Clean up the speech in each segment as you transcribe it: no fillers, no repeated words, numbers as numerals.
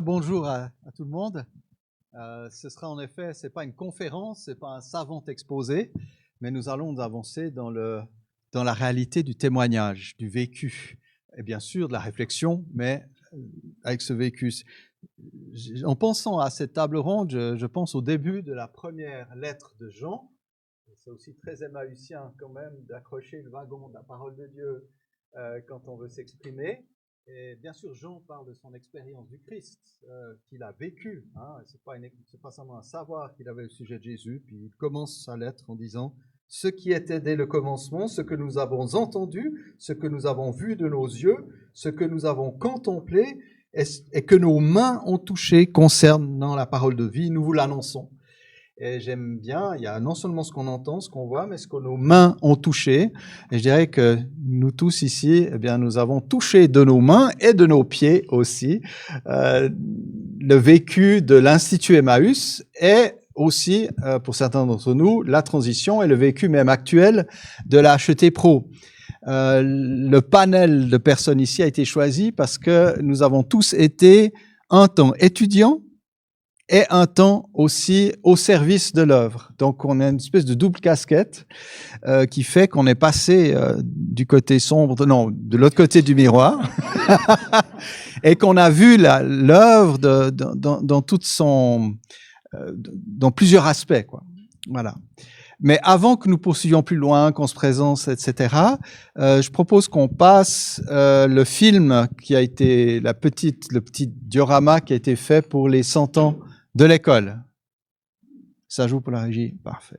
bonjour à tout le monde. Ce sera en effet, c'est pas une conférence, c'est pas un savant exposé, mais nous allons avancer dans la réalité du témoignage, du vécu, et bien sûr de la réflexion, mais avec ce vécu. En pensant à cette table ronde, je pense au début de la première lettre de Jean. C'est aussi très emmaüsien quand même d'accrocher le wagon de la parole de Dieu quand on veut s'exprimer. Et bien sûr, Jean parle de son expérience du Christ, qu'il a vécu. Hein. C'est pas seulement un savoir qu'il avait au sujet de Jésus. Puis il commence sa lettre en disant « Ce qui était dès le commencement, ce que nous avons entendu, ce que nous avons vu de nos yeux, ce que nous avons contemplé et que nos mains ont touché concernant la parole de vie, nous vous l'annonçons. » Et j'aime bien, il y a non seulement ce qu'on entend, ce qu'on voit, mais ce que nos mains ont touché. Et je dirais que nous tous ici, eh bien, nous avons touché de nos mains et de nos pieds aussi le vécu de l'Institut Emmaüs et aussi, pour certains d'entre nous, la transition et le vécu même actuel de la HET Pro. Le panel de personnes ici a été choisi parce que nous avons tous été un temps étudiants et un temps aussi au service de l'œuvre. Donc, on a une espèce de double casquette qui fait qu'on est passé du côté sombre, de l'autre côté du miroir, et qu'on a vu l'œuvre dans toute dans plusieurs aspects, quoi. Voilà. Mais avant que nous poursuivions plus loin, qu'on se présente, etc., je propose qu'on passe le film qui a été le petit diorama qui a été fait pour les 100 ans de l'école. Ça joue pour la régie? Parfait.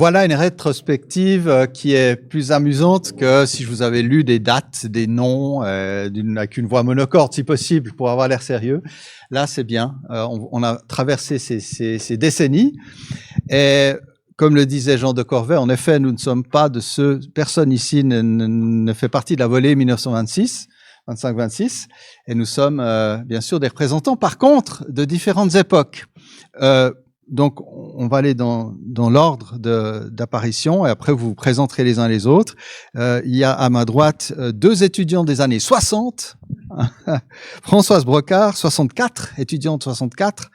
voilà une rétrospective qui est plus amusante que si je vous avais lu des dates, des noms, avec une voix monocorde si possible pour avoir l'air sérieux. Là, c'est bien. On a traversé ces décennies. Et comme le disait Jean de Corvée, en effet, nous ne sommes pas de ceux... Personne ici ne fait partie de la volée 1926, 25-26. Et nous sommes bien sûr des représentants, par contre, de différentes époques. Donc, on va aller dans l'ordre d'apparition et après, vous vous présenterez les uns les autres. Il y a à ma droite deux étudiants des années 60. Françoise Brocard, 64, étudiante 64.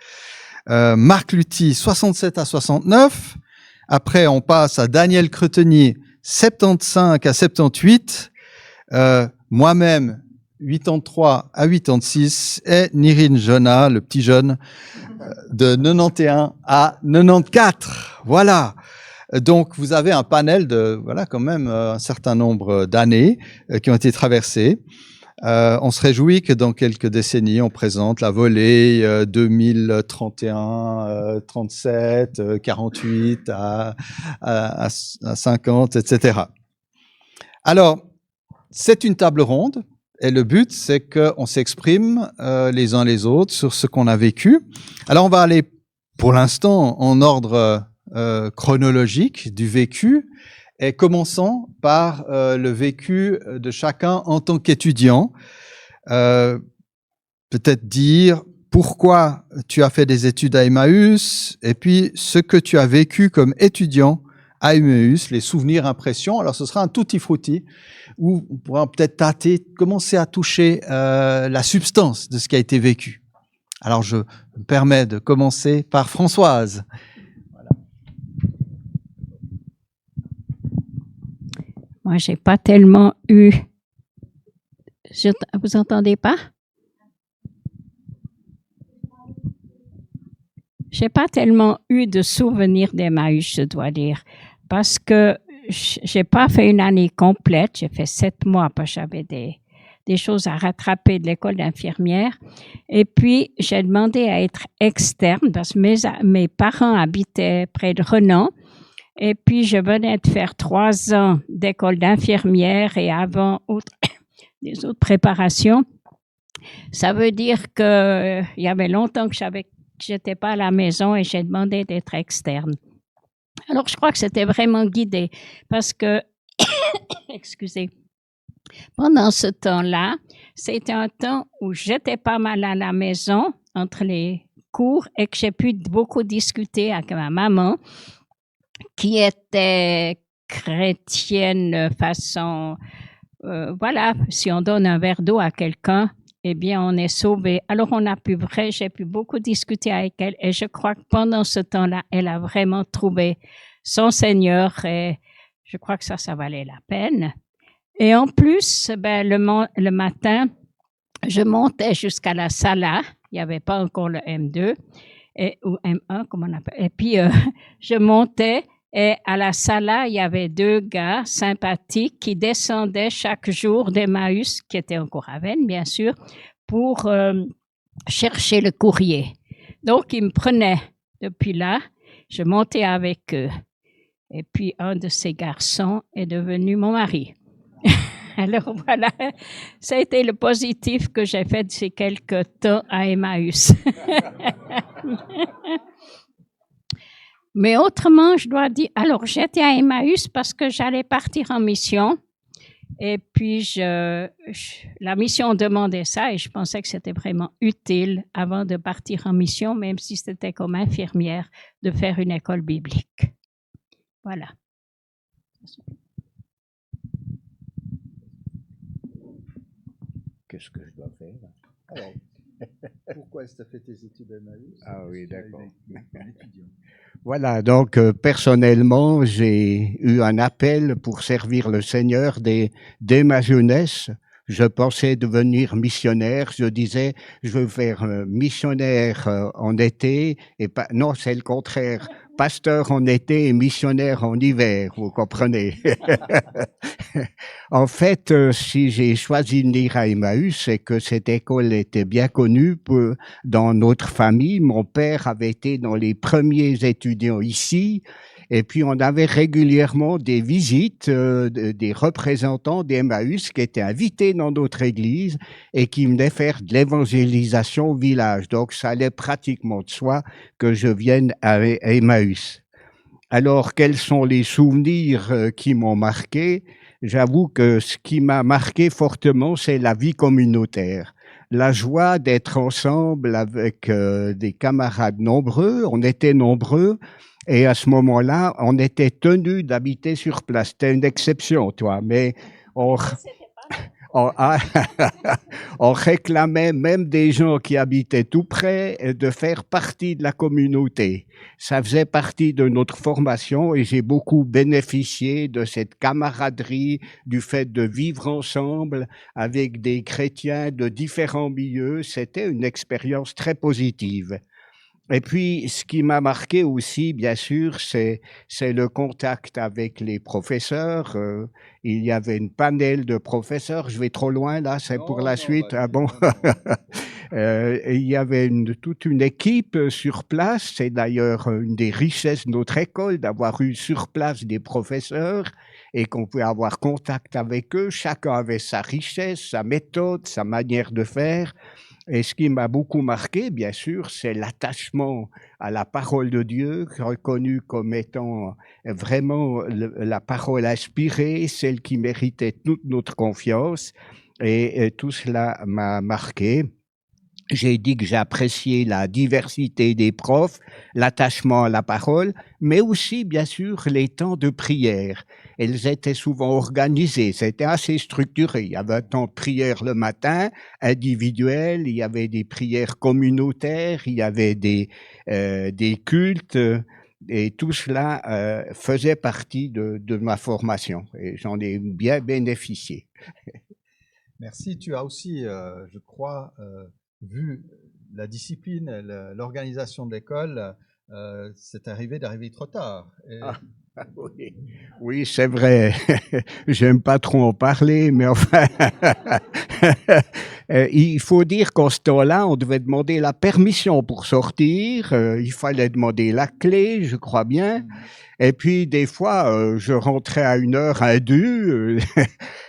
Marc Luthi, 67 à 69. Après, on passe à Daniel Cretenier, 75 à 78. Moi-même, 83 à 86. Et Nirine Jonah, le petit jeune, de 91 à 94. Voilà. Donc, vous avez un panel de, voilà, quand même, un certain nombre d'années qui ont été traversées. On se réjouit que dans quelques décennies, on présente la volée 2031, 37, 48 à 50, etc. Alors, c'est une table ronde. Et le but, c'est qu'on s'exprime les uns les autres sur ce qu'on a vécu. Alors, on va aller, pour l'instant, en ordre chronologique du vécu, et commençons par le vécu de chacun en tant qu'étudiant. Peut-être dire pourquoi tu as fait des études à Emmaüs, et puis ce que tu as vécu comme étudiant à Emmaüs, les souvenirs, impressions. Alors, ce sera un tutti frutti, où on pourra peut-être tâter, commencer à toucher la substance de ce qui a été vécu. Alors, je me permets de commencer par Françoise. Voilà. Moi, j'ai pas tellement eu... Vous entendez pas? J'ai pas tellement eu de souvenirs d'Emmaüs, je dois dire, parce que j'ai pas fait une année complète, j'ai fait 7 mois parce que j'avais des choses à rattraper de l'école d'infirmière. Et puis, j'ai demandé à être externe parce que mes parents habitaient près de Renan. Et puis, je venais de faire 3 ans d'école d'infirmière et avant des autres préparations. Ça veut dire que il y avait longtemps que j'étais pas à la maison et j'ai demandé d'être externe. Alors, je crois que c'était vraiment guidé parce que, excusez, pendant ce temps-là, c'était un temps où j'étais pas mal à la maison entre les cours et que j'ai pu beaucoup discuter avec ma maman qui était chrétienne façon, voilà, si on donne un verre d'eau à quelqu'un, eh bien, on est sauvé. Alors, j'ai pu beaucoup discuter avec elle et je crois que pendant ce temps-là, elle a vraiment trouvé son Seigneur et je crois que ça valait la peine. Et en plus, le matin, je montais jusqu'à la Sala. Il n'y avait pas encore le M2 ou M1, comme on appelle. Et puis, je montais et à la Sala, il y avait 2 gars sympathiques qui descendaient chaque jour d'Emmaüs, qui étaient en Coravenne, bien sûr, pour chercher le courrier. Donc, ils me prenaient depuis là. Je montais avec eux. Et puis, un de ces garçons est devenu mon mari. Alors voilà, ça a été le positif que j'ai fait de ces quelques temps à Emmaüs. Mais autrement, je dois dire, alors j'étais à Emmaüs parce que j'allais partir en mission. Et puis, la mission demandait ça et je pensais que c'était vraiment utile avant de partir en mission, même si c'était comme infirmière, de faire une école biblique. Voilà. Qu'est-ce que je dois faire? Alors, pourquoi est-ce que tu as fait tes études à Emmaüs? Ah oui, d'accord. Voilà, donc personnellement, j'ai eu un appel pour servir le Seigneur dès ma jeunesse. Je pensais devenir missionnaire. Je disais, je veux faire missionnaire en été et pas. Non, c'est le contraire. Pasteur en été et missionnaire en hiver, vous comprenez. En fait, si j'ai choisi de venir à Emmaüs, c'est que cette école était bien connue dans notre famille. Mon père avait été dans les premiers étudiants ici Et puis, on avait régulièrement des visites des représentants d'Emmaüs qui étaient invités dans notre église et qui venaient faire de l'évangélisation au village. Donc, ça allait pratiquement de soi que je vienne à Emmaüs. Alors, quels sont les souvenirs qui m'ont marqué? J'avoue que ce qui m'a marqué fortement, c'est la vie communautaire. La joie d'être ensemble avec des camarades nombreux, on était nombreux, et à ce moment-là, on était tenu d'habiter sur place. C'était une exception, toi, mais on réclamait même des gens qui habitaient tout près de faire partie de la communauté. Ça faisait partie de notre formation et j'ai beaucoup bénéficié de cette camaraderie, du fait de vivre ensemble avec des chrétiens de différents milieux. C'était une expérience très positive. Et puis, ce qui m'a marqué aussi, bien sûr, c'est le contact avec les professeurs. Il y avait une panel de professeurs. Je vais trop loin, là, c'est pour la suite. Ah bon? Il y avait toute une équipe sur place. C'est d'ailleurs une des richesses de notre école d'avoir eu sur place des professeurs et qu'on pouvait avoir contact avec eux. Chacun avait sa richesse, sa méthode, sa manière de faire. Et ce qui m'a beaucoup marqué, bien sûr, c'est l'attachement à la parole de Dieu, reconnue comme étant vraiment la parole inspirée, celle qui méritait toute notre confiance. Et tout cela m'a marqué. J'ai dit que j'appréciais la diversité des profs, l'attachement à la parole, mais aussi, bien sûr, les temps de prière. Elles étaient souvent organisées, c'était assez structuré. Il y avait un temps de prière le matin, individuel, il y avait des prières communautaires, il y avait des cultes, et tout cela faisait partie de ma formation, et j'en ai bien bénéficié. Merci. Tu as aussi, je crois, vu la discipline, l'organisation de l'école, c'est arrivé d'arriver trop tard. Et... Oui, c'est vrai. J'aime pas trop en parler, mais enfin, il faut dire qu'en ce temps-là, on devait demander la permission pour sortir. Il fallait demander la clé, je crois bien. Et puis, des fois, je rentrais à une heure indue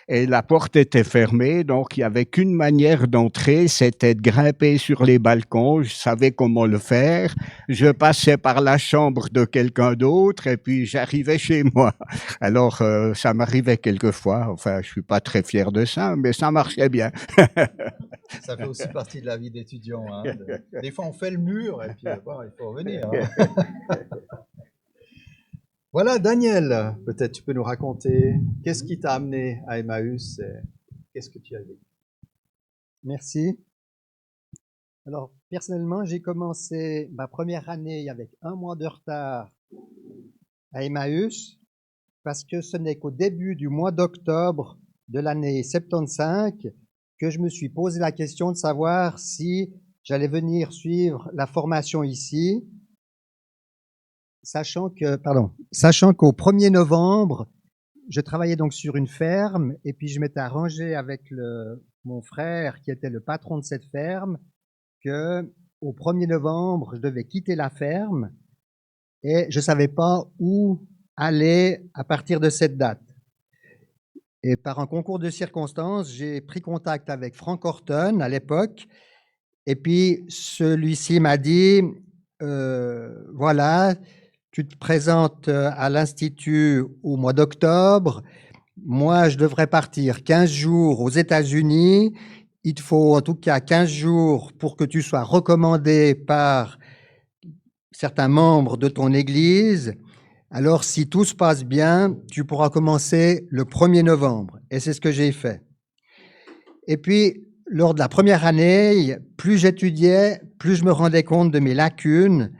et la porte était fermée. Donc, il n'y avait qu'une manière d'entrer, c'était de grimper sur les balcons. Je savais comment le faire. Je passais par la chambre de quelqu'un d'autre et puis j'arrivais chez moi. Alors, ça m'arrivait quelquefois. Enfin, je suis pas très fier de ça, mais ça marchait bien. Ça fait aussi partie de la vie d'étudiant. Hein. Des fois, on fait le mur et puis bon, il faut revenir. Hein. Voilà, Daniel, peut-être tu peux nous raconter qu'est-ce qui t'a amené à Emmaüs et qu'est-ce que tu as vécu? Merci. Alors, personnellement, j'ai commencé ma première année avec 1 mois de retard à Emmaüs parce que ce n'est qu'au début du mois d'octobre de l'année 75 que je me suis posé la question de savoir si j'allais venir suivre la formation ici, sachant qu'au 1er novembre, je travaillais donc sur une ferme et puis je m'étais arrangé avec mon frère qui était le patron de cette ferme que au 1er novembre, je devais quitter la ferme et je savais pas où aller à partir de cette date. Et par un concours de circonstances, j'ai pris contact avec Frank Horton à l'époque et puis celui-ci m'a dit voilà, tu te présentes à l'Institut au mois d'octobre. Moi, je devrais partir 15 jours aux États-Unis. Il te faut en tout cas 15 jours pour que tu sois recommandé par certains membres de ton église. Alors, si tout se passe bien, tu pourras commencer le 1er novembre. Et c'est ce que j'ai fait. Et puis, lors de la première année, plus j'étudiais, plus je me rendais compte de mes lacunes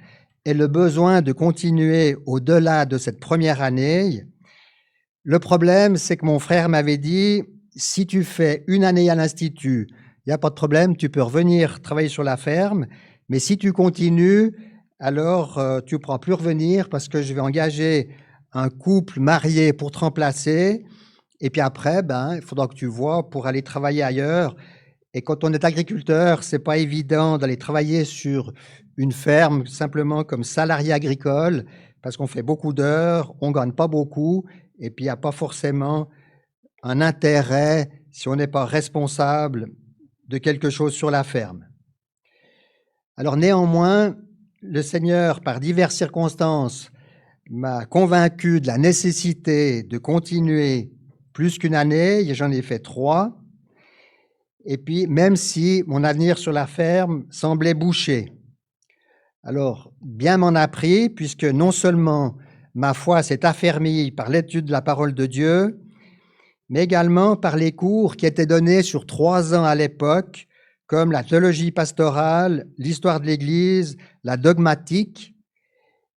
et le besoin de continuer au-delà de cette première année. Le problème, c'est que mon frère m'avait dit, si tu fais une année à l'Institut, il n'y a pas de problème, tu peux revenir travailler sur la ferme, mais si tu continues, alors tu ne pourras plus revenir parce que je vais engager un couple marié pour te remplacer, et puis après, il faudra que tu vois pour aller travailler ailleurs. Et quand on est agriculteur, c'est pas évident d'aller travailler sur une ferme simplement comme salarié agricole parce qu'on fait beaucoup d'heures, on ne gagne pas beaucoup, et puis il n'y a pas forcément un intérêt si on n'est pas responsable de quelque chose sur la ferme. Alors néanmoins, le Seigneur, par diverses circonstances, m'a convaincu de la nécessité de continuer plus qu'une année, et j'en ai fait 3. Et puis, même si mon avenir sur la ferme semblait bouché. Alors, bien m'en a pris, puisque non seulement ma foi s'est affermie par l'étude de la parole de Dieu, mais également par les cours qui étaient donnés sur 3 ans à l'époque, comme la théologie pastorale, l'histoire de l'Église, la dogmatique,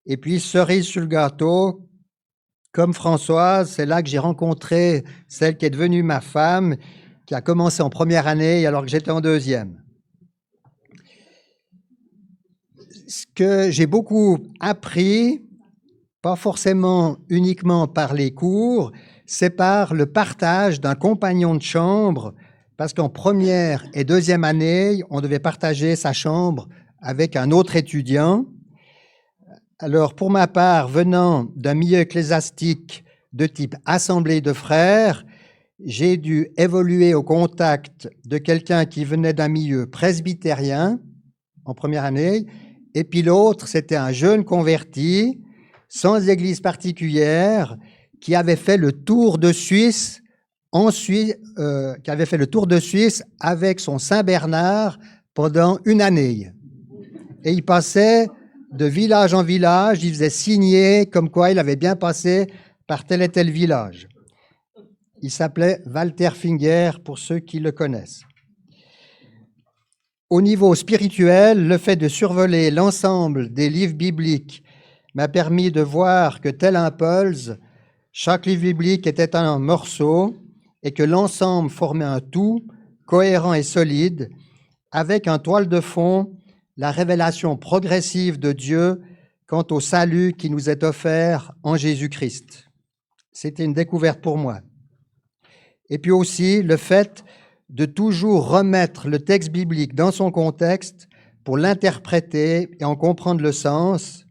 et puis cerise sur le gâteau, comme Françoise, c'est là que j'ai rencontré celle qui est devenue ma femme, qui a commencé en première année alors que j'étais en deuxième. Ce que j'ai beaucoup appris, pas forcément uniquement par les cours, c'est par le partage d'un compagnon de chambre, parce qu'en première et deuxième année, on devait partager sa chambre avec un autre étudiant. Alors, pour ma part, venant d'un milieu ecclésiastique de type assemblée de frères, j'ai dû évoluer au contact de quelqu'un qui venait d'un milieu presbytérien en première année, et puis l'autre, c'était un jeune converti, sans église particulière, qui avait fait le tour de Suisse, avec son Saint-Bernard pendant une année. Et il passait de village en village, il faisait signer comme quoi il avait bien passé par tel et tel village. Il s'appelait Walter Finger, pour ceux qui le connaissent. Au niveau spirituel, le fait de survoler l'ensemble des livres bibliques m'a permis de voir que tel un pulse, chaque livre biblique était un morceau et que l'ensemble formait un tout cohérent et solide, avec en toile de fond la révélation progressive de Dieu quant au salut qui nous est offert en Jésus-Christ. C'était une découverte pour moi. Et puis aussi le fait de toujours remettre le texte biblique dans son contexte pour l'interpréter et en comprendre le sens.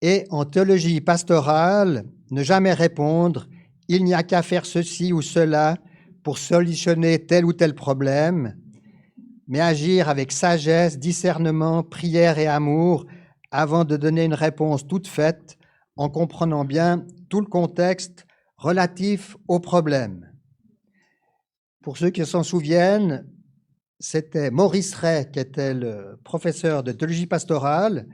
Et en théologie pastorale, ne jamais répondre « il n'y a qu'à faire ceci ou cela pour solutionner tel ou tel problème », mais agir avec sagesse, discernement, prière et amour avant de donner une réponse toute faite en comprenant bien tout le contexte relatif au problème. Pour ceux qui s'en souviennent, c'était Maurice Ray qui était le professeur de théologie pastorale.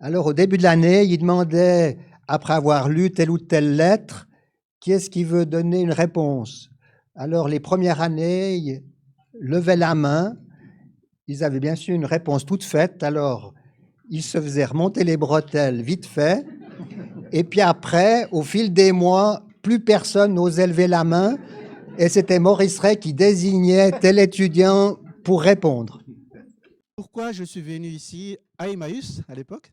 Alors, au début de l'année, il demandait, après avoir lu telle ou telle lettre, qui est-ce qui veut donner une réponse? Alors, les premières années, ils levaient la main. Ils avaient bien sûr une réponse toute faite. Alors, ils se faisaient remonter les bretelles vite fait. Et puis après, au fil des mois, plus personne n'osait lever la main. Et c'était Maurice Ray qui désignait tel étudiant pour répondre. Pourquoi je suis venu ici à Emmaüs à l'époque?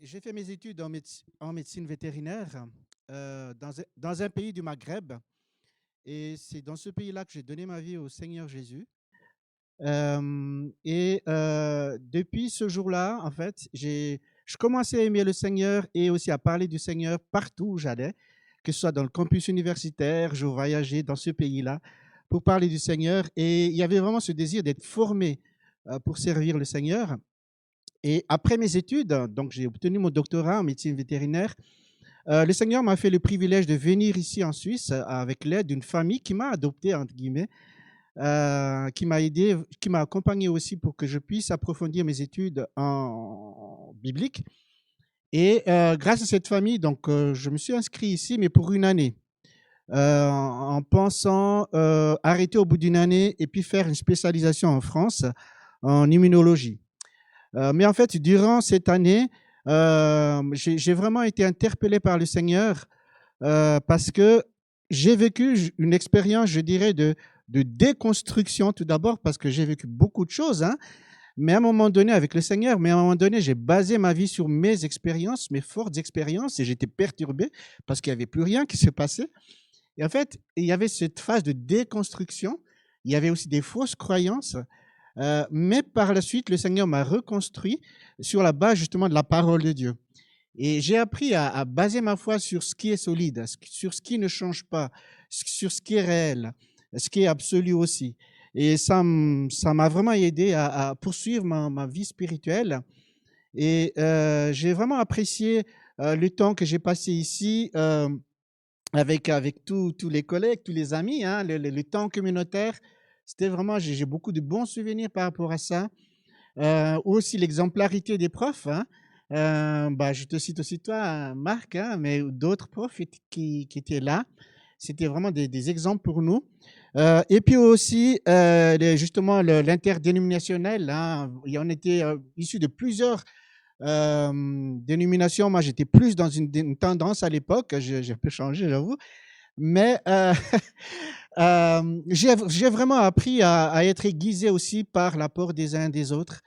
J'ai fait mes études en médecine vétérinaire dans un pays du Maghreb. Et c'est dans ce pays-là que j'ai donné ma vie au Seigneur Jésus. Depuis ce jour-là, en fait, je commençais à aimer le Seigneur et aussi à parler du Seigneur partout où j'allais, que ce soit dans le campus universitaire, je voyageais dans ce pays-là pour parler du Seigneur. Et il y avait vraiment ce désir d'être formé pour servir le Seigneur. Et après mes études, donc j'ai obtenu mon doctorat en médecine vétérinaire, le Seigneur m'a fait le privilège de venir ici en Suisse avec l'aide d'une famille qui m'a adopté, entre guillemets, qui m'a aidé, qui m'a accompagné aussi pour que je puisse approfondir mes études en biblique. Et grâce à cette famille, donc, je me suis inscrit ici, mais pour une année, en pensant arrêter au bout d'une année et puis faire une spécialisation en France en immunologie. Mais en fait, durant cette année, j'ai vraiment été interpellé par le Seigneur parce que j'ai vécu une expérience, je dirais, de déconstruction tout d'abord, parce que j'ai vécu beaucoup de choses, hein, mais à un moment donné, avec le Seigneur, mais à un moment donné, j'ai basé ma vie sur mes expériences, mes fortes expériences, et j'étais perturbé parce qu'il n'y avait plus rien qui se passait. Et en fait, il y avait cette phase de déconstruction, il y avait aussi des fausses croyances, mais par la suite, le Seigneur m'a reconstruit sur la base justement de la parole de Dieu. Et j'ai appris à baser ma foi sur ce qui est solide, sur ce qui ne change pas, sur ce qui est réel, ce qui est absolu aussi. Et ça m'a vraiment aidé à poursuivre ma vie spirituelle. Et j'ai vraiment apprécié le temps que j'ai passé ici avec tous les collègues, tous les amis, hein, le temps communautaire. C'était vraiment, j'ai beaucoup de bons souvenirs par rapport à ça. Aussi l'exemplarité des profs. Hein. Je te cite aussi toi, Marc, hein, mais d'autres profs qui étaient là. C'était vraiment des exemples pour nous. Et puis aussi, justement, l'interdénominationnel. Hein, on était issus de plusieurs dénominations. Moi, j'étais plus dans une tendance à l'époque. J'ai un peu changé, j'avoue. Mais j'ai vraiment appris à être aiguisé aussi par l'apport des uns et des autres.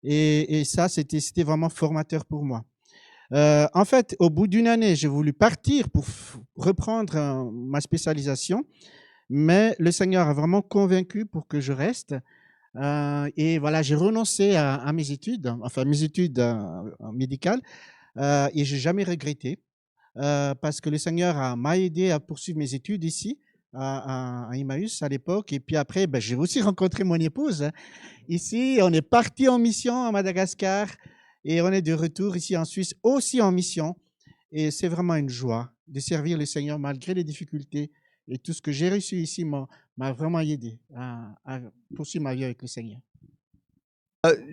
Et ça, c'était vraiment formateur pour moi. En fait, au bout d'une année, j'ai voulu partir pour reprendre ma spécialisation, mais le Seigneur a vraiment convaincu pour que je reste. Et voilà, j'ai renoncé à mes études, enfin mes études médicales, et j'ai jamais regretté parce que le Seigneur m'a aidé à poursuivre mes études ici à Emmaüs à l'époque. Et puis après, j'ai aussi rencontré mon épouse. Hein. Ici, on est parti en mission à Madagascar et on est de retour ici en Suisse aussi en mission. Et c'est vraiment une joie de servir le Seigneur malgré les difficultés. Et tout ce que j'ai reçu ici m'a vraiment aidé à poursuivre ma vie avec le Seigneur.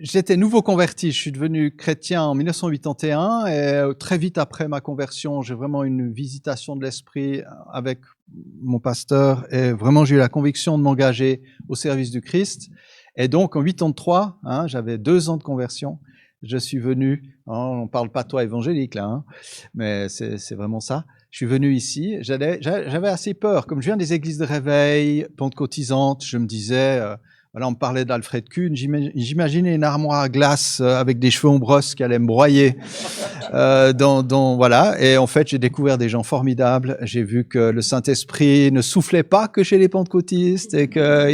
J'étais nouveau converti, je suis devenu chrétien en 1981 et très vite après ma conversion, j'ai vraiment eu une visitation de l'esprit avec mon pasteur et vraiment j'ai eu la conviction de m'engager au service du Christ. Et donc en 83, hein, j'avais 2 ans de conversion, je suis venu, on parle pas toi évangélique là, hein, mais c'est vraiment ça. Je suis venu ici, j'avais assez peur, comme je viens des églises de réveil, pentecôtisantes, je me disais... Voilà, on me parlait d'Alfred Kuhn, j'imaginais une armoire à glace avec des cheveux en brosse qui allait me broyer. Voilà. Et en fait, j'ai découvert des gens formidables. J'ai vu que le Saint-Esprit ne soufflait pas que chez les pentecôtistes et que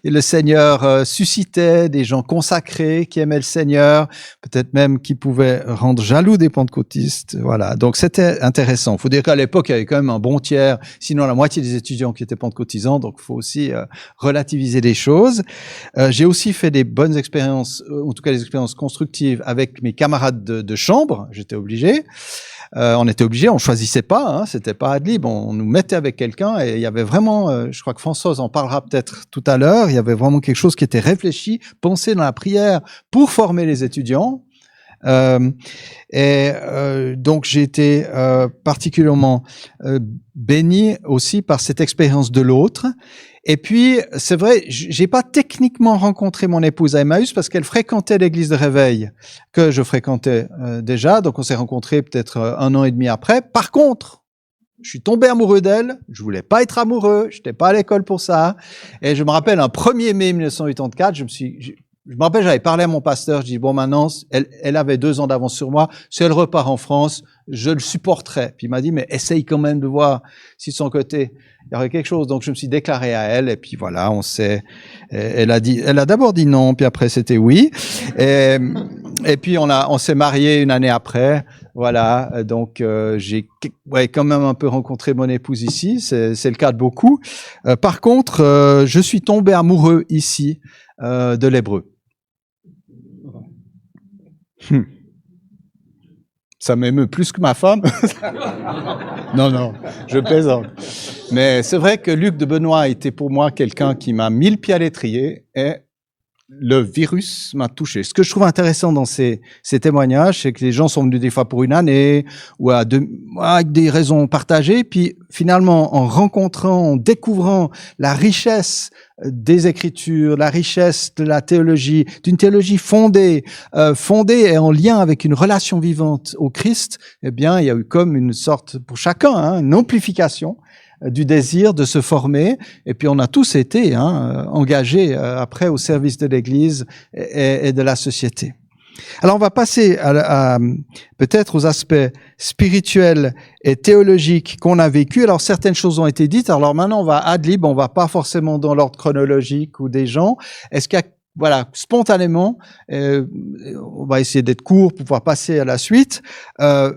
le Seigneur suscitait des gens consacrés qui aimaient le Seigneur, peut-être même qui pouvaient rendre jaloux des pentecôtistes. Voilà. Donc, c'était intéressant. Faut dire qu'à l'époque, il y avait quand même un bon tiers, sinon la moitié des étudiants qui étaient pentecôtisants. Donc, il faut aussi relativiser les choses. J'ai aussi fait des bonnes expériences, en tout cas des expériences constructives avec mes camarades de chambre. J'étais obligé. On était obligé, on choisissait pas, hein, c'était pas ad lib, on nous mettait avec quelqu'un et il y avait vraiment, je crois que Françoise en parlera peut-être tout à l'heure, il y avait vraiment quelque chose qui était réfléchi, pensé dans la prière pour former les étudiants. Donc j'ai été particulièrement béni aussi par cette expérience de l'autre. Et puis, c'est vrai, j'ai pas techniquement rencontré mon épouse à Emmaüs parce qu'elle fréquentait l'église de réveil que je fréquentais déjà. Donc, on s'est rencontrés peut-être 1 an et demi après. Par contre, je suis tombé amoureux d'elle. Je voulais pas être amoureux. J'étais pas à l'école pour ça. Et je me rappelle, un 1er mai 1984, je me rappelle, j'avais parlé à mon pasteur. Je dis, bon, maintenant, elle avait 2 ans d'avance sur moi. Si elle repart en France, je le supporterai. Puis il m'a dit, mais essaye quand même de voir si de son côté, il y aurait quelque chose. Donc je me suis déclaré à elle. Et puis voilà, elle a d'abord dit non, puis après c'était oui. Et puis on s'est mariés 1 année après. Voilà. Donc j'ai quand même un peu rencontré mon épouse ici. C'est le cas de beaucoup. Par contre, je suis tombé amoureux ici de l'hébreu. Ça m'émeut plus que ma femme. Non, je plaisante. Mais c'est vrai que Luc de Benoît a été pour moi quelqu'un qui m'a mis le pied à l'étrier et le virus m'a touché. Ce que je trouve intéressant dans ces témoignages, c'est que les gens sont venus des fois pour 1 année ou avec des raisons partagées, puis finalement en rencontrant, en découvrant la richesse des Écritures, la richesse de la théologie, d'une théologie fondée et en lien avec une relation vivante au Christ, eh bien, il y a eu comme une sorte, pour chacun, une amplification du désir de se former. Et puis, on a tous été engagés après au service de l'Église et de la société. Alors, on va passer peut-être aux aspects spirituels et théologiques qu'on a vécu. Alors, certaines choses ont été dites. Alors, maintenant, on va ad lib, on va pas forcément dans l'ordre chronologique ou des gens. Est-ce qu'il y a voilà, spontanément, on va essayer d'être court pour pouvoir passer à la suite,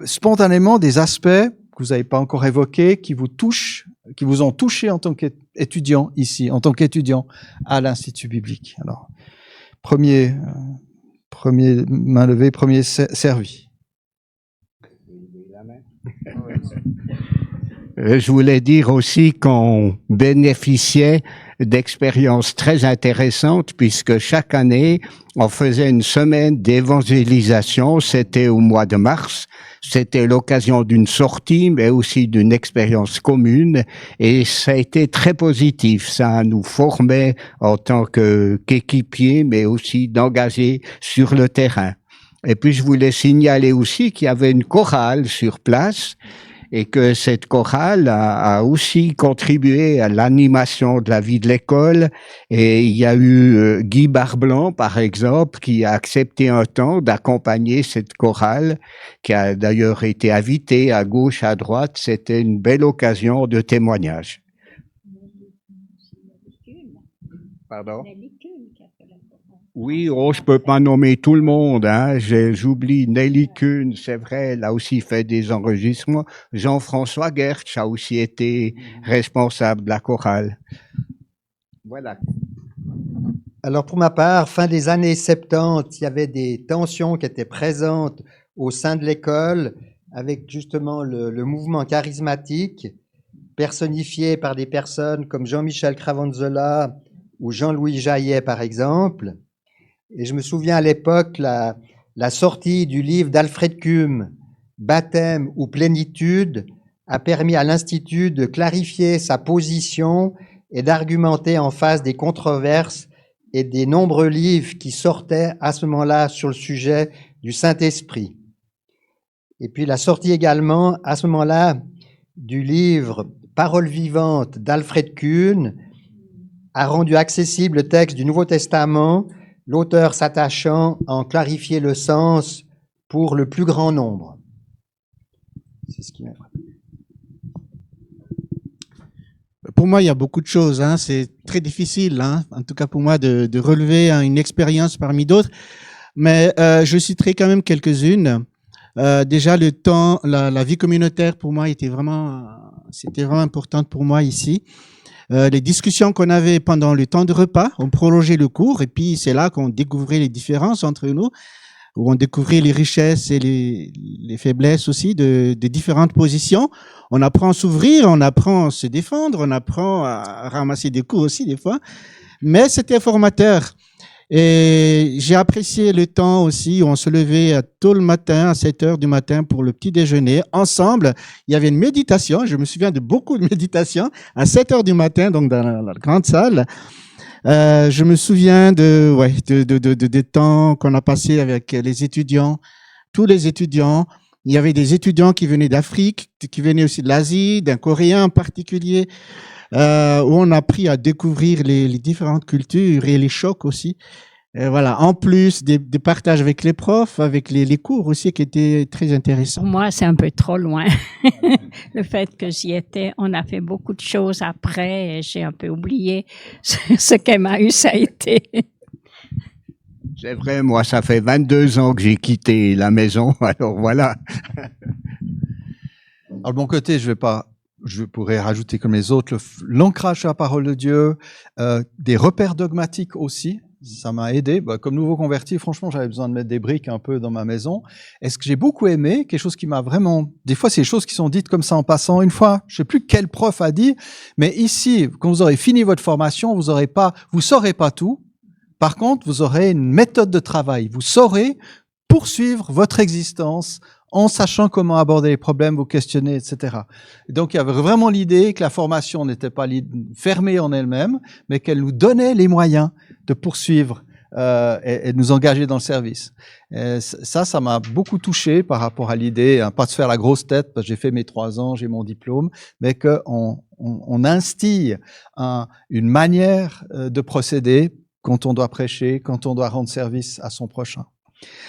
spontanément des aspects que vous n'avez pas encore évoqués, qui vous touchent, qui vous ont touché en tant qu'étudiant ici, en tant qu'étudiant à l'Institut biblique. Alors, premier main levée, premier servi. Je voulais dire aussi qu'on bénéficiait d'expériences très intéressantes puisque chaque année, on faisait une semaine d'évangélisation. C'était au mois de mars. C'était l'occasion d'une sortie, mais aussi d'une expérience commune. Et ça a été très positif. Ça nous formait en tant qu'équipiers, mais aussi d'engagés sur le terrain. Et puis, je voulais signaler aussi qu'il y avait une chorale sur place et que cette chorale a aussi contribué à l'animation de la vie de l'école. Et il y a eu Guy Barblanc, par exemple, qui a accepté un temps d'accompagner cette chorale, qui a d'ailleurs été invitée à gauche, à droite. C'était une belle occasion de témoignage. Pardon? Oui, je peux pas nommer tout le monde, hein. J'oublie Nelly Kuhn, c'est vrai, elle a aussi fait des enregistrements. Jean-François Gertsch a aussi été responsable de la chorale. Voilà. Alors pour ma part, fin des années 70, il y avait des tensions qui étaient présentes au sein de l'école avec justement le mouvement charismatique personnifié par des personnes comme Jean-Michel Cravanzola ou Jean-Louis Jaillet par exemple. Et je me souviens à l'époque, la sortie du livre d'Alfred Kuhn, Baptême ou plénitude, a permis à l'Institut de clarifier sa position et d'argumenter en face des controverses et des nombreux livres qui sortaient à ce moment-là sur le sujet du Saint-Esprit. Et puis la sortie également, à ce moment-là, du livre Paroles vivantes d'Alfred Kuhn a rendu accessible le texte du Nouveau Testament, l'auteur s'attachant à en clarifier le sens pour le plus grand nombre. C'est ce qui m'a frappé. Pour moi, il y a beaucoup de choses. Hein. C'est très difficile, hein, en tout cas pour moi, de relever une expérience parmi d'autres. Mais je citerai quand même quelques-unes. Déjà, le temps, la vie communautaire, pour moi, c'était vraiment importante pour moi ici. Les discussions qu'on avait pendant le temps de repas, on prolongeait le cours et puis c'est là qu'on découvrait les différences entre nous, où on découvrait les richesses et les faiblesses aussi de différentes positions. On apprend à s'ouvrir, on apprend à se défendre, on apprend à ramasser des coups aussi des fois, mais c'était formateur. Et j'ai apprécié le temps aussi où on se levait tôt le matin, à 7 heures du matin pour le petit déjeuner. Ensemble, il y avait une méditation. Je me souviens de beaucoup de méditations à 7 heures du matin, donc dans la grande salle. Je me souviens des temps qu'on a passé avec les étudiants, tous les étudiants. Il y avait des étudiants qui venaient d'Afrique, qui venaient aussi de l'Asie, d'un Coréen en particulier, où on a appris à découvrir les différentes cultures et les chocs aussi. Voilà, en plus des partages avec les profs, avec les cours aussi qui étaient très intéressants. Pour moi, c'est un peu trop loin. Le fait que j'y étais, on a fait beaucoup de choses après et j'ai un peu oublié ce qu'Emmaüs a été. C'est vrai, moi, ça fait 22 ans que j'ai quitté la maison, alors voilà. Alors de mon côté, je pourrais rajouter comme les autres l'ancrage sur la parole de Dieu, des repères dogmatiques aussi. Ça m'a aidé. Comme nouveau converti, franchement, j'avais besoin de mettre des briques un peu dans ma maison. Et ce que j'ai beaucoup aimé, quelque chose qui m'a vraiment... Des fois, c'est des choses qui sont dites comme ça en passant. Une fois, je sais plus quel prof a dit, mais ici, quand vous aurez fini votre formation, vous saurez pas tout. Par contre, vous aurez une méthode de travail. Vous saurez poursuivre votre existence en sachant comment aborder les problèmes, vous questionner, etc. Donc, il y avait vraiment l'idée que la formation n'était pas fermée en elle-même, mais qu'elle nous donnait les moyens de poursuivre et de nous engager dans le service. Et ça m'a beaucoup touché par rapport à l'idée, hein, pas de se faire la grosse tête, parce que j'ai fait mes 3 ans, j'ai mon diplôme, mais qu'on instille une manière de procéder quand on doit prêcher, quand on doit rendre service à son prochain.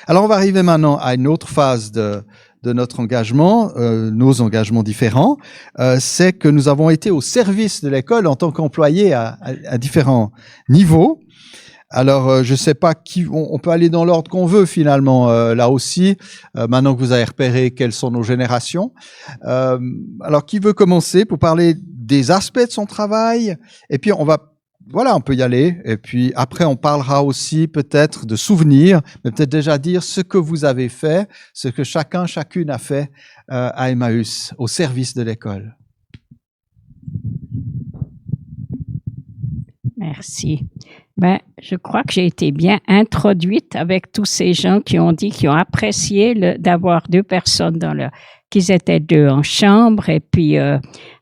Alors, on va arriver maintenant à une autre phase de notre engagement, nos engagements différents. C'est que nous avons été au service de l'école en tant qu'employés à différents niveaux. Alors, je sais pas qui, on peut aller dans l'ordre qu'on veut finalement, là aussi, maintenant que vous avez repéré quelles sont nos générations. Alors, qui veut commencer pour parler des aspects de son travail? Et puis, on peut y aller. Et puis, après, on parlera aussi peut-être de souvenirs, mais peut-être déjà dire ce que vous avez fait, ce que chacune a fait à Emmaüs, au service de l'école. Merci. Je crois que j'ai été bien introduite avec tous ces gens qui ont dit qu'ils ont apprécié d'avoir 2 personnes qu'ils étaient 2 en chambre. Et puis,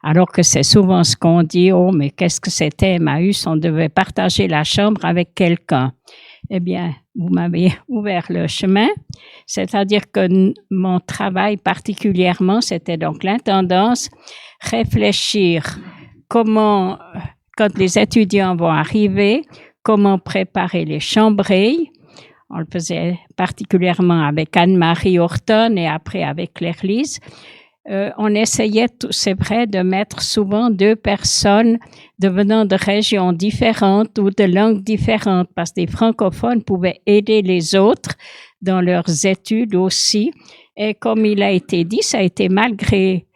alors que c'est souvent ce qu'on dit, oh, mais qu'est-ce que c'était Emmaüs? On devait partager la chambre avec quelqu'un. Eh bien, vous m'avez ouvert le chemin. C'est-à-dire que mon travail particulièrement, c'était donc l'intendance, réfléchir comment, quand les étudiants vont arriver, comment préparer les chambrées. On le faisait particulièrement avec Anne-Marie Horton et après avec Claire-Lise. On essayait, c'est vrai, de mettre souvent 2 personnes venant de régions différentes ou de langues différentes, parce que les francophones pouvaient aider les autres dans leurs études aussi. Et comme il a été dit, ça a été malgré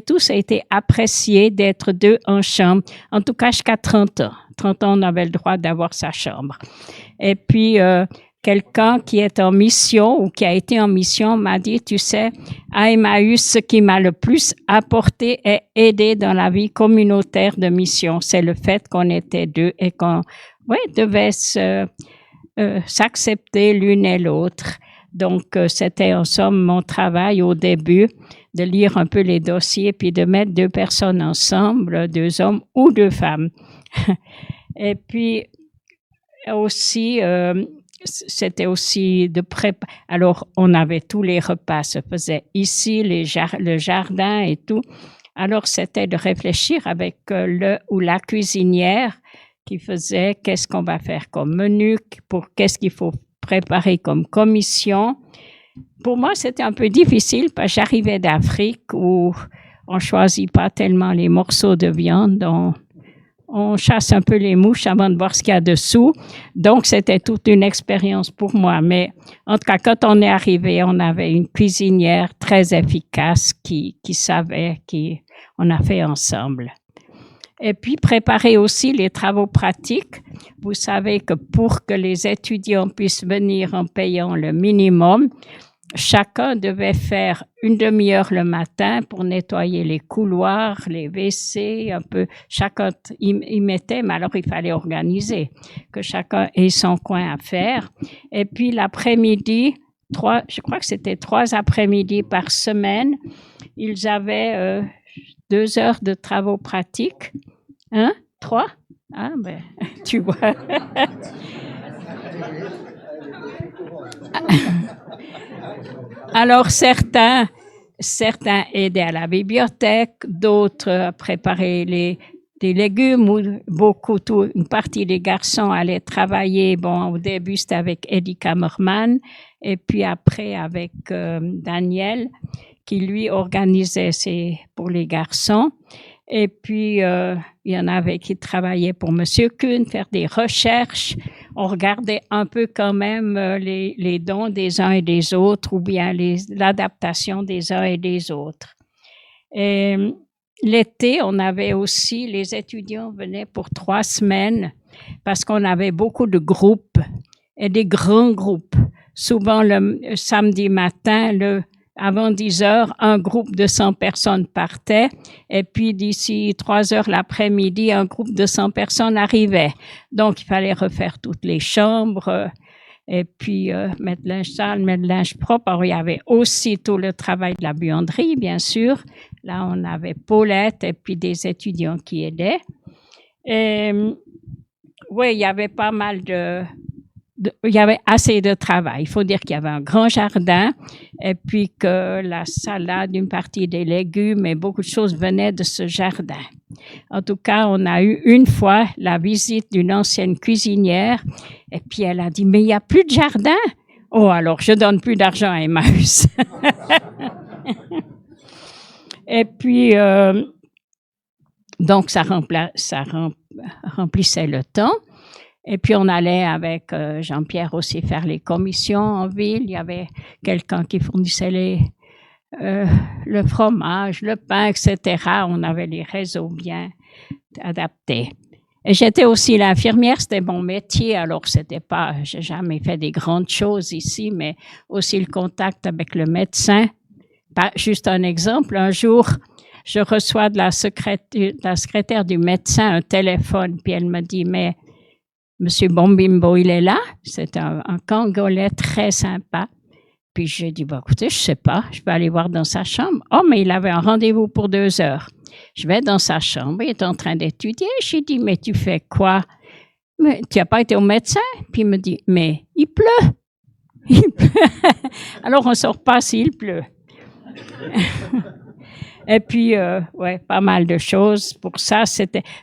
tout, ça a été apprécié d'être 2 en chambre, en tout cas jusqu'à 30 ans. 30 ans, on avait le droit d'avoir sa chambre. Et puis, quelqu'un qui est en mission ou qui a été en mission m'a dit, tu sais, à Emmaüs, ce qui m'a le plus apporté et aidé dans la vie communautaire de mission, c'est le fait qu'on était 2 et qu'on devait s'accepter l'une et l'autre. Donc, c'était en somme mon travail au début de lire un peu les dossiers puis de mettre 2 personnes ensemble, 2 hommes ou 2 femmes. Et puis, aussi, c'était aussi de préparer. Alors, on avait tous les repas, se faisait ici, le jardin et tout. Alors, c'était de réfléchir avec le ou la cuisinière qui faisait qu'est-ce qu'on va faire comme menu, qu'est-ce qu'il faut préparer comme commission. Pour moi, c'était un peu difficile parce que j'arrivais d'Afrique où on ne choisit pas tellement les morceaux de viande. On chasse un peu les mouches avant de voir ce qu'il y a dessous. Donc, c'était toute une expérience pour moi. Mais en tout cas, quand on est arrivé, on avait une cuisinière très efficace qui savait, on a fait ensemble. Et puis, préparer aussi les travaux pratiques. Vous savez que pour que les étudiants puissent venir en payant le minimum, chacun devait faire une demi-heure le matin pour nettoyer les couloirs, les WC, un peu. Chacun y mettait, mais alors il fallait organiser, que chacun ait son coin à faire. Et puis l'après-midi, je crois que c'était 3 après-midi par semaine, ils avaient 2 heures de travaux pratiques. 3? Ah, ben, tu vois. Alors, certains aidaient à la bibliothèque, d'autres préparaient des légumes, ou une partie des garçons allaient travailler. Bon, au début, c'était avec Eddie Kammerman, et puis après avec Daniel, qui lui organisait pour les garçons. Et puis, il y en avait qui travaillaient pour Monsieur Kuhn, faire des recherches. On regardait un peu quand même les dons des uns et des autres ou bien l'adaptation des uns et des autres. Et l'été, on avait aussi, les étudiants venaient pour 3 semaines parce qu'on avait beaucoup de groupes et des grands groupes. Souvent, le samedi matin, avant 10 heures, un groupe de 100 personnes partait et puis d'ici 3 heures l'après-midi, un groupe de 100 personnes arrivait. Donc, il fallait refaire toutes les chambres et puis mettre linge sale, mettre linge propre. Alors, il y avait aussi tout le travail de la buanderie, bien sûr. Là, on avait Paulette et puis des étudiants qui aidaient. Et oui, il y avait pas mal il y avait assez de travail. Il faut dire qu'il y avait un grand jardin et puis que la salade, une partie des légumes et beaucoup de choses venaient de ce jardin. En tout cas, on a eu une fois la visite d'une ancienne cuisinière et puis elle a dit « Mais il n'y a plus de jardin !» Oh, alors je donne plus d'argent à Emmaüs. Et puis, donc ça remplissait le temps. Et puis on allait avec Jean-Pierre aussi faire les commissions en ville. Il y avait quelqu'un qui fournissait le fromage, le pain, etc. On avait les réseaux bien adaptés. Et j'étais aussi l'infirmière, c'était mon métier, alors c'était pas, j'ai jamais fait des grandes choses ici, mais aussi le contact avec le médecin. Juste un exemple, un jour, je reçois de la secrétaire du médecin un téléphone, puis elle me dit, mais Monsieur Bombimbo, il est là? C'est un Congolais très sympa. Puis j'ai dit, bah, écoutez, je sais pas, je vais aller voir dans sa chambre. Oh, mais il avait un rendez-vous pour 2 heures. Je vais dans sa chambre, il est en train d'étudier. J'ai dit, mais tu fais quoi? Mais tu n'as pas été au médecin? Puis il me dit, mais il pleut. Il pleut. Alors on ne sort pas s'il pleut. Et puis, ouais, pas mal de choses. Pour ça,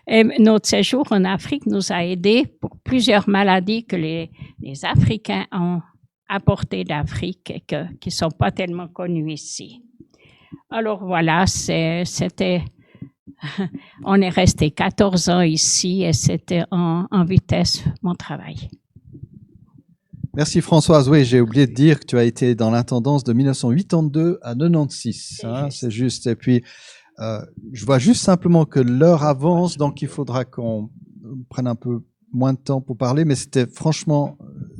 et notre séjour en Afrique nous a aidés pour plusieurs maladies que les Africains ont apportées d'Afrique et qui ne sont pas tellement connues ici. Alors voilà, c'était... On est resté 14 ans ici et c'était en vitesse mon travail. Merci Françoise. Oui, j'ai oublié de dire que tu as été dans l'intendance de 1982 à 96. Hein, c'est juste. Et puis, je vois juste simplement que l'heure avance, donc il faudra qu'on prenne un peu moins de temps pour parler, mais c'était franchement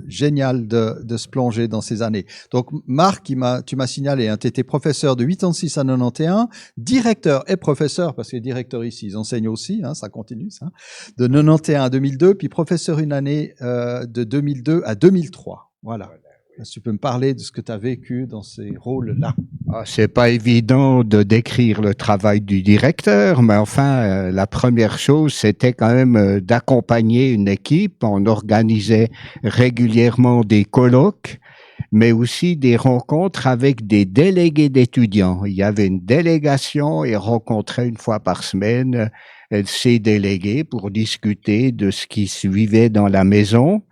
génial de se plonger dans ces années. Donc, Marc, tu m'as signalé, hein, tu étais professeur de 86 à 91, directeur et professeur, parce que les directeurs ici, ils enseignent aussi, hein, ça continue, ça, de 91 à 2002, puis professeur une année de 2002 à 2003. Voilà. Si tu peux me parler de ce que tu as vécu dans ces rôles-là. C'est pas évident de décrire le travail du directeur, mais enfin, la première chose, c'était quand même d'accompagner une équipe. On organisait régulièrement des colloques, mais aussi des rencontres avec des délégués d'étudiants. Il y avait une délégation et rencontrait une fois par semaine ces délégués pour discuter de ce qui suivait dans la maison.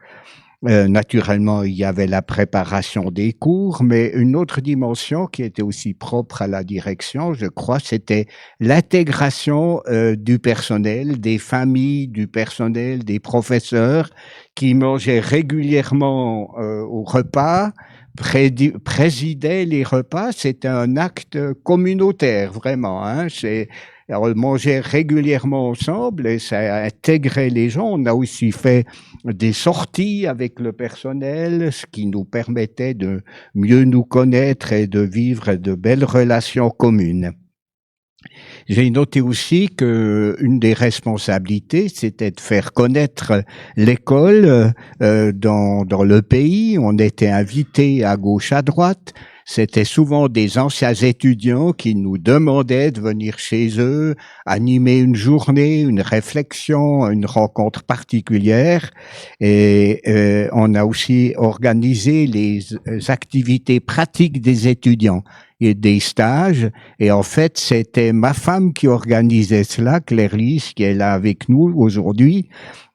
Naturellement, il y avait la préparation des cours, mais une autre dimension qui était aussi propre à la direction, je crois, c'était l'intégration du personnel, des familles, du personnel, des professeurs qui mangeaient régulièrement au repas, présidaient les repas. C'était un acte communautaire, vraiment. Hein, on mangeait régulièrement ensemble et ça intégrait les gens. On a aussi fait des sorties avec le personnel, ce qui nous permettait de mieux nous connaître et de vivre de belles relations communes. J'ai noté aussi que une des responsabilités, c'était de faire connaître l'école dans le pays. On était invités à gauche, à droite. C'était souvent des anciens étudiants qui nous demandaient de venir chez eux, animer une journée, une réflexion, une rencontre particulière. Et on a aussi organisé les activités pratiques des étudiants et des stages. Et en fait, c'était ma femme qui organisait cela, Claire Lys, qui est là avec nous aujourd'hui.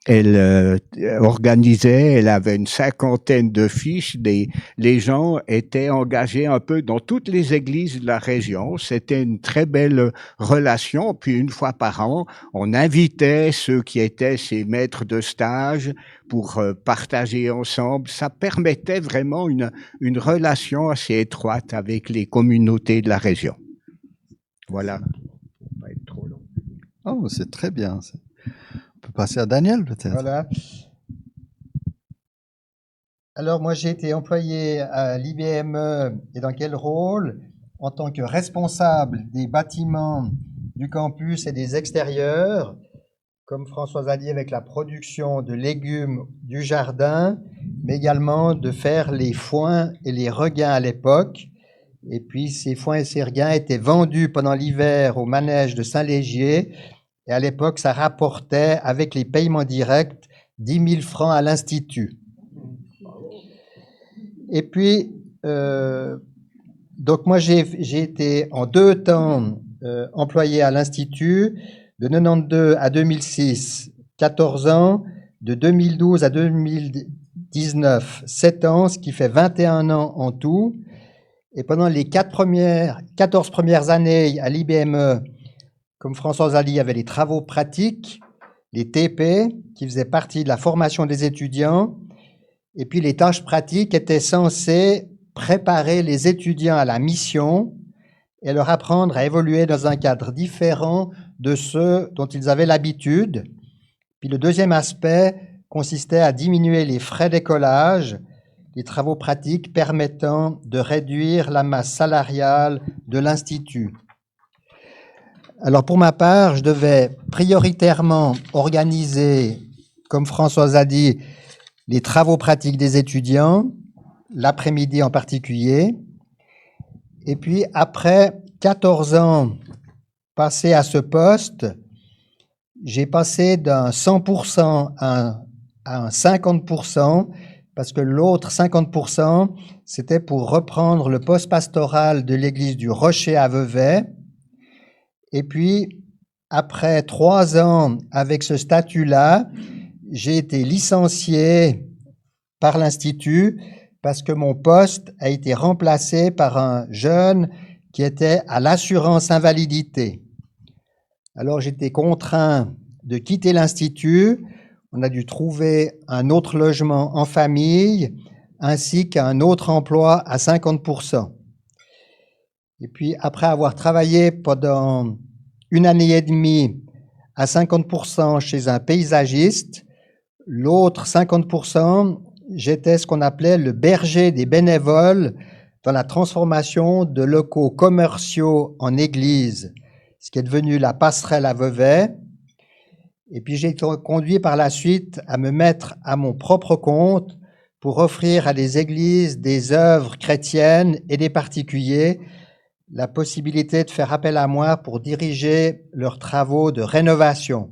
Elle organisait, elle avait une 50aine de fiches, les gens étaient engagés un peu dans toutes les églises de la région. C'était une très belle relation. Puis une fois par an, on invitait ceux qui étaient ces maîtres de stage pour partager ensemble. Ça permettait vraiment une relation assez étroite avec les communautés de la région. Voilà. Ça va pas être trop long. Oh, c'est très bien. On peut passer à Daniel, peut-être. Voilà. Alors, moi, j'ai été employé à l'IBME et dans quel rôle? En tant que responsable des bâtiments du campus et des extérieurs, comme Françoise a dit, avec la production de légumes du jardin, mais également de faire les foins et les regains à l'époque. Et puis, ces foins et ces regains étaient vendus pendant l'hiver au manège de Saint-Légier. Et à l'époque, ça rapportait, avec les paiements directs, 10 000 francs à l'Institut. Et puis, donc moi, j'ai été en 2 temps employé à l'Institut, de 92 à 2006, 14 ans, de 2012 à 2019, 7 ans, ce qui fait 21 ans en tout. Et pendant les 14 premières années à l'IBME, comme Françoise a dit, il y avait les travaux pratiques. les TP, qui faisaient partie de la formation des étudiants, et puis les tâches pratiques étaient censées préparer les étudiants à la mission et leur apprendre à évoluer dans un cadre différent de ceux dont ils avaient l'habitude. Puis le deuxième aspect consistait à diminuer les frais d'écolage, les travaux pratiques permettant de réduire la masse salariale de l'Institut. Alors pour ma part, je devais prioritairement organiser, comme Françoise a dit, les travaux pratiques des étudiants, l'après-midi en particulier. Et puis après 14 ans passés à ce poste, j'ai passé d'un 100% à un 50%, parce que l'autre 50%, c'était pour reprendre le poste pastoral de l'église du Rocher à Vevey. Et puis, après 3 ans avec ce statut-là, j'ai été licencié par l'Institut parce que mon poste a été remplacé par un jeune qui était à l'assurance invalidité. Alors, j'étais contraint de quitter l'Institut. On a dû trouver un autre logement en famille ainsi qu'un autre emploi à 50%. Et puis, après avoir travaillé pendant 1 année et demie à 50% chez un paysagiste, l'autre 50%, j'étais ce qu'on appelait le berger des bénévoles dans la transformation de locaux commerciaux en église, ce qui est devenu la passerelle à Vevey. Et puis, j'ai été conduit par la suite à me mettre à mon propre compte pour offrir à des églises des œuvres chrétiennes et des particuliers la possibilité de faire appel à moi pour diriger leurs travaux de rénovation.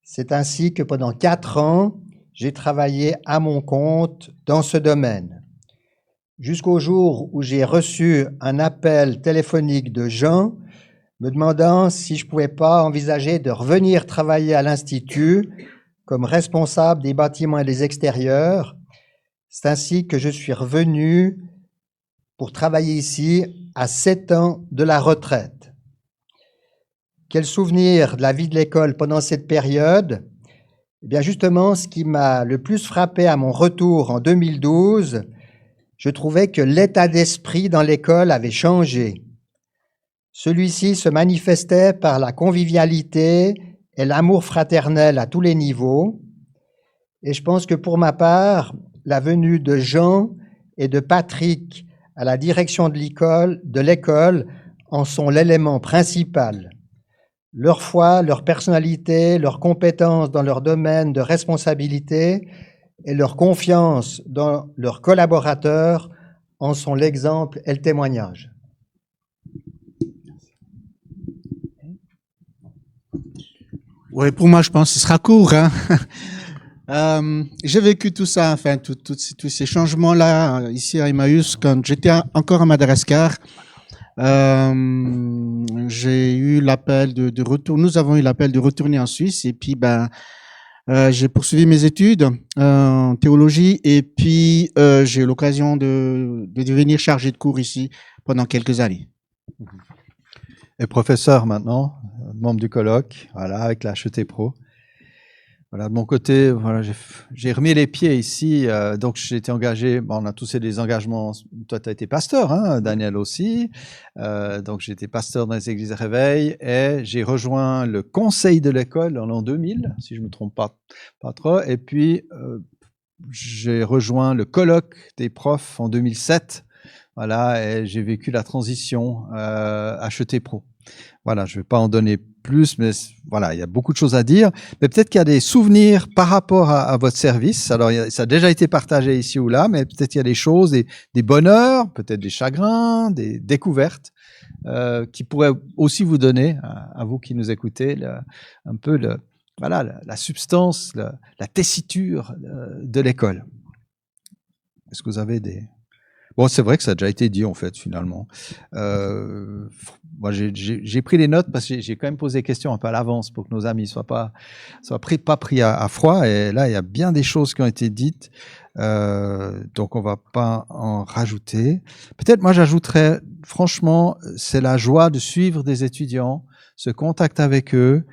C'est ainsi que pendant 4 ans, j'ai travaillé à mon compte dans ce domaine. Jusqu'au jour où j'ai reçu un appel téléphonique de Jean me demandant si je ne pouvais pas envisager de revenir travailler à l'Institut comme responsable des bâtiments et des extérieurs. C'est ainsi que je suis revenu pour travailler ici à 7 ans de la retraite. Quel souvenir de la vie de l'école pendant cette période? Eh bien justement, ce qui m'a le plus frappé à mon retour en 2012, je trouvais que l'état d'esprit dans l'école avait changé. Celui-ci se manifestait par la convivialité et l'amour fraternel à tous les niveaux. Et je pense que pour ma part, la venue de Jean et de Patrick à la direction de l'école en sont l'élément principal. Leur foi, leur personnalité, leurs compétences dans leur domaine de responsabilité et leur confiance dans leurs collaborateurs en sont l'exemple et le témoignage. Oui, pour moi, je pense que ce sera court. Hein. J'ai vécu tout ça, enfin, tous ces changements-là, ici à Emmaüs, quand j'étais encore à Madagascar. J'ai eu l'appel de retour. Nous avons eu l'appel de retourner en Suisse, et puis j'ai poursuivi mes études en théologie, et puis j'ai eu l'occasion de devenir chargé de cours ici pendant quelques années. Et professeur maintenant, membre du colloque, voilà, avec la HET Pro. Voilà, de mon côté, voilà, j'ai remis les pieds ici, donc j'ai été engagé, bon, on a tous des engagements, toi tu as été pasteur, hein, Daniel aussi, donc j'ai été pasteur dans les églises Réveil, et j'ai rejoint le conseil de l'école en l'an 2000, si je ne me trompe pas trop, et puis j'ai rejoint le colloque des profs en 2007, voilà, et j'ai vécu la transition HET Pro. Voilà, je ne vais pas en donner plus, mais voilà, il y a beaucoup de choses à dire. Mais peut-être qu'il y a des souvenirs par rapport à votre service. Alors, ça a déjà été partagé ici ou là, mais peut-être qu'il y a des choses, des bonheurs, peut-être des chagrins, des découvertes qui pourraient aussi vous donner, à vous qui nous écoutez, un peu la substance, la tessiture de l'école. Est-ce que vous avez des... Bon, c'est vrai que ça a déjà été dit, en fait, finalement. Moi, j'ai pris les notes parce que j'ai quand même posé des questions un peu à l'avance pour que nos amis soient pas pris à froid. Et là, il y a bien des choses qui ont été dites. Donc, on va pas en rajouter. Peut-être, moi, j'ajouterais, franchement, c'est la joie de suivre des étudiants, ce contact avec eux,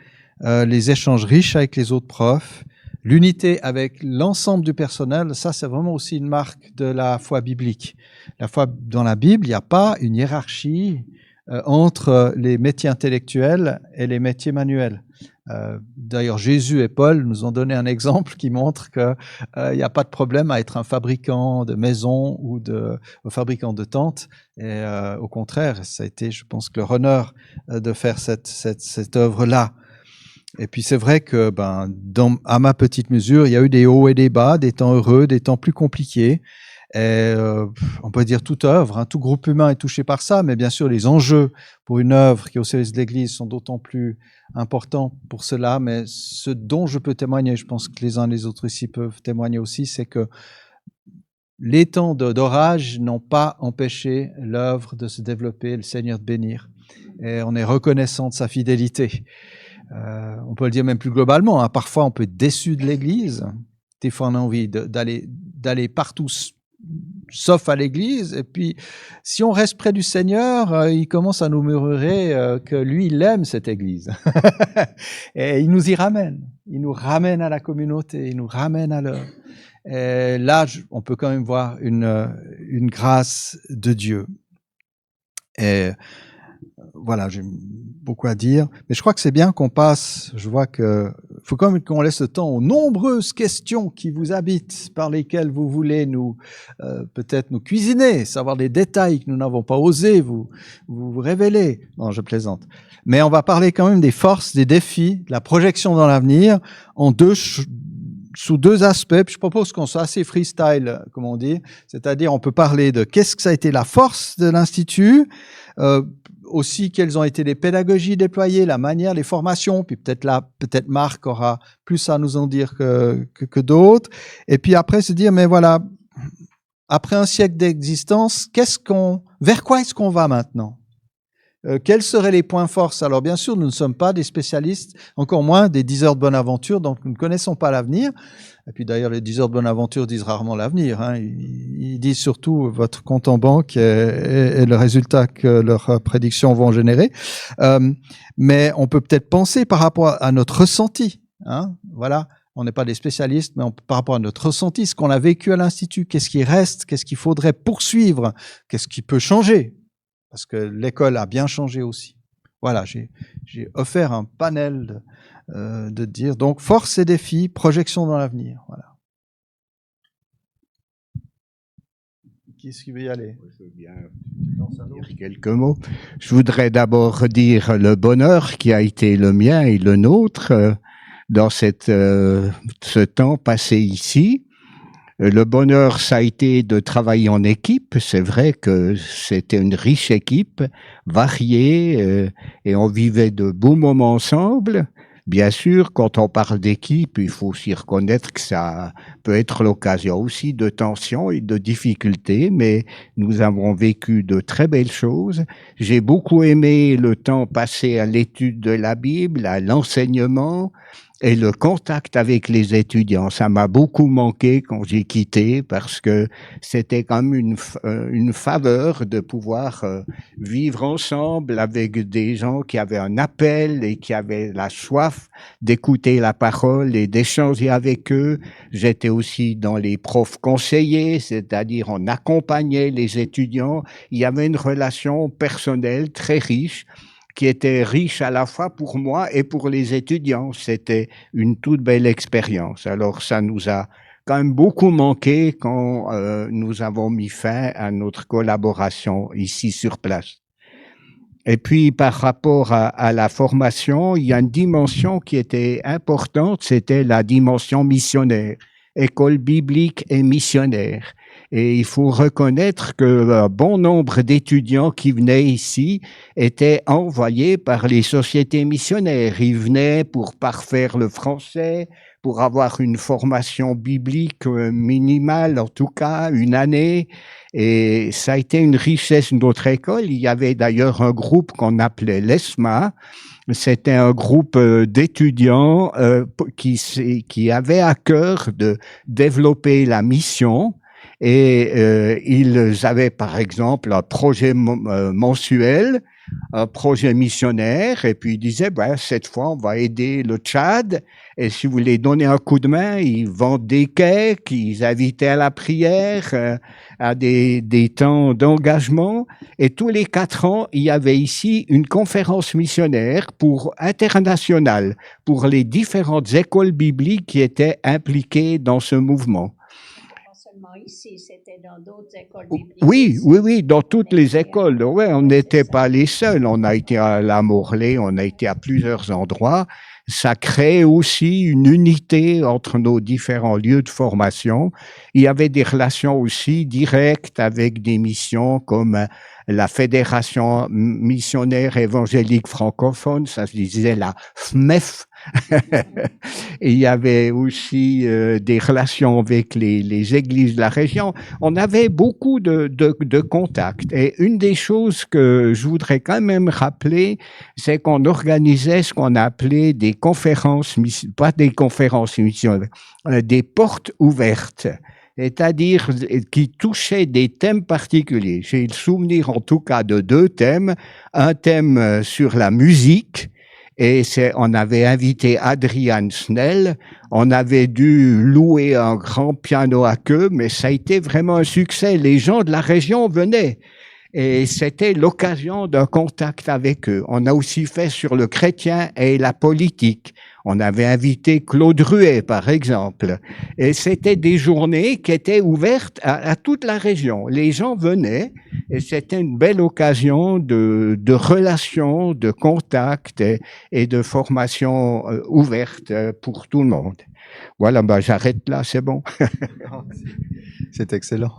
les échanges riches avec les autres profs, l'unité avec l'ensemble du personnel. Ça, c'est vraiment aussi une marque de la foi biblique. La foi dans la Bible, il n'y a pas une hiérarchie entre les métiers intellectuels et les métiers manuels. D'ailleurs, Jésus et Paul nous ont donné un exemple qui montre qu'il n'y a pas de problème à être un fabricant de maisons ou un fabricant de tentes. Et au contraire, ça a été, je pense, leur honneur de faire cette œuvre-là. Et puis c'est vrai que, à ma petite mesure, il y a eu des hauts et des bas, des temps heureux, des temps plus compliqués. Et on peut dire toute œuvre, tout groupe humain est touché par ça, mais bien sûr les enjeux pour une œuvre qui est au service de l'Église sont d'autant plus importants pour cela. Mais ce dont je peux témoigner, je pense que les uns et les autres ici peuvent témoigner aussi, c'est que les temps d'orage n'ont pas empêché l'œuvre de se développer, le Seigneur de bénir. Et on est reconnaissant de sa fidélité. On peut le dire même plus globalement, parfois on peut être déçu de l'Église, des fois on a envie d'aller partout sauf à l'Église, et puis si on reste près du Seigneur, il commence à nous murmurer que lui, il aime cette Église. Et il nous y ramène, il nous ramène à la communauté, il nous ramène à l'œuvre. Et là, on peut quand même voir une grâce de Dieu. Et voilà, j'ai beaucoup à dire, mais je crois que c'est bien qu'on passe, je vois que faut quand même qu'on laisse le temps aux nombreuses questions qui vous habitent, par lesquelles vous voulez peut-être nous cuisiner, savoir des détails que nous n'avons pas osé vous révéler. Non, je plaisante. Mais on va parler quand même des forces, des défis, de la projection dans l'avenir, sous deux aspects. Puis je propose qu'on soit assez freestyle, comme on dit, c'est-à-dire on peut parler de qu'est-ce que ça a été la force de l'Institut, aussi quelles ont été les pédagogies déployées, la manière, les formations, puis peut-être Marc aura plus à nous en dire que d'autres. Et puis après se dire, mais voilà, après un siècle d'existence, vers quoi est-ce qu'on va maintenant ? Quels seraient les points forts ? Alors bien sûr, nous ne sommes pas des spécialistes, encore moins des 10 heures de bonne aventure, donc nous ne connaissons pas l'avenir. Et puis d'ailleurs, les 10 heures de bonne aventure disent rarement l'avenir. Ils disent surtout votre compte en banque et le résultat que leurs prédictions vont générer. Mais on peut peut-être penser par rapport à notre ressenti. Voilà, on n'est pas des spécialistes, mais par rapport à notre ressenti, ce qu'on a vécu à l'Institut, qu'est-ce qui reste, qu'est-ce qu'il faudrait poursuivre, qu'est-ce qui peut changer ? Parce que l'école a bien changé aussi. Voilà, j'ai offert un panel de dire. Donc, force et défis, projection dans l'avenir. Voilà. Qui est-ce qui veut y aller ? Je veux bien dire quelques mots. Je voudrais d'abord dire le bonheur qui a été le mien et le nôtre dans ce temps passé ici. Le bonheur, ça a été de travailler en équipe. C'est vrai que c'était une riche équipe, variée, et on vivait de beaux moments ensemble. Bien sûr, quand on parle d'équipe, il faut aussi reconnaître que ça peut être l'occasion aussi de tensions et de difficultés, mais nous avons vécu de très belles choses. J'ai beaucoup aimé le temps passé à l'étude de la Bible, à l'enseignement, et le contact avec les étudiants. Ça m'a beaucoup manqué quand j'ai quitté parce que c'était quand même une faveur de pouvoir vivre ensemble avec des gens qui avaient un appel et qui avaient la soif d'écouter la parole et d'échanger avec eux. J'étais aussi dans les profs conseillers, c'est-à-dire on accompagnait les étudiants. Il y avait une relation personnelle très riche, qui était riche à la fois pour moi et pour les étudiants. C'était une toute belle expérience. Alors, ça nous a quand même beaucoup manqué quand nous avons mis fin à notre collaboration ici sur place. Et puis, par rapport à la formation, il y a une dimension qui était importante, c'était la dimension missionnaire. École biblique et missionnaire. Et il faut reconnaître que bon nombre d'étudiants qui venaient ici étaient envoyés par les sociétés missionnaires. Ils venaient pour parfaire le français, pour avoir une formation biblique minimale, en tout cas, une année. Et ça a été une richesse de notre école. Il y avait d'ailleurs un groupe qu'on appelait l'ESMA. C'était un groupe d'étudiants qui avait à cœur de développer la mission. Et ils avaient par exemple un projet mensuel un projet missionnaire, et puis ils disaient, ben, cette fois, on va aider le Tchad, et si vous voulez donner un coup de main, ils vendent des cakes, ils invitaient à la prière, à des temps d'engagement, et tous les 4 ans, il y avait ici une conférence missionnaire internationale pour les différentes écoles bibliques qui étaient impliquées dans ce mouvement. Seulement ici, c'était dans d'autres écoles Oui, dans toutes les écoles. Ouais, on n'était pas les seuls. On a été à la Morlaix, on a été à plusieurs endroits. Ça crée aussi une unité entre nos différents lieux de formation. Il y avait des relations aussi directes avec des missions comme la Fédération missionnaire évangélique francophone, ça se disait la FMEF. Et il y avait aussi des relations avec les églises de la région. On avait beaucoup de contacts. Et une des choses que je voudrais quand même rappeler, c'est qu'on organisait ce qu'on appelait des conférences, pas des conférences missionnaires, des portes ouvertes. C'est-à-dire qui touchaient des thèmes particuliers. J'ai le souvenir en tout cas de 2 thèmes. Un thème sur la musique, et on avait invité Adrian Snell, on avait dû louer un grand piano à queue, mais ça a été vraiment un succès. Les gens de la région venaient. Et c'était l'occasion d'un contact avec eux. On a aussi fait sur le chrétien et la politique. On avait invité Claude Ruet, par exemple. Et c'était des journées qui étaient ouvertes à toute la région. Les gens venaient et c'était une belle occasion de relations, de contacts et de formation ouverte pour tout le monde. Voilà, ben j'arrête là, c'est bon. C'est excellent.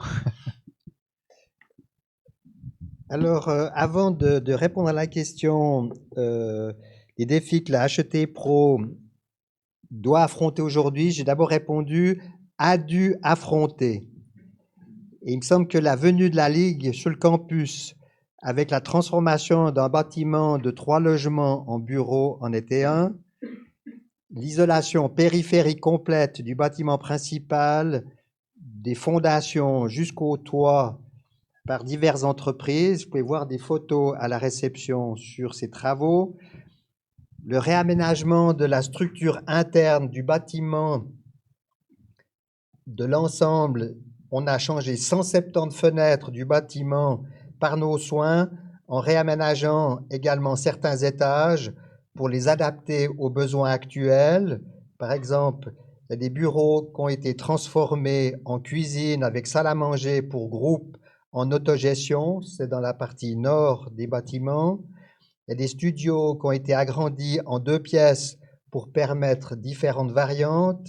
Alors, avant de répondre à la question des défis que la HET Pro doit affronter aujourd'hui, j'ai d'abord répondu « a dû affronter ». Et il me semble que la venue de la Ligue sur le campus, avec la transformation d'un bâtiment de 3 logements en bureaux en était un, l'isolation périphérique complète du bâtiment principal, des fondations jusqu'au toit, par diverses entreprises. Vous pouvez voir des photos à la réception sur ces travaux. Le réaménagement de la structure interne du bâtiment, de l'ensemble, on a changé 170 fenêtres du bâtiment par nos soins, en réaménageant également certains étages pour les adapter aux besoins actuels. Par exemple, il y a des bureaux qui ont été transformés en cuisine avec salle à manger pour groupe en autogestion, c'est dans la partie nord des bâtiments. Il y a des studios qui ont été agrandis en 2 pièces pour permettre différentes variantes.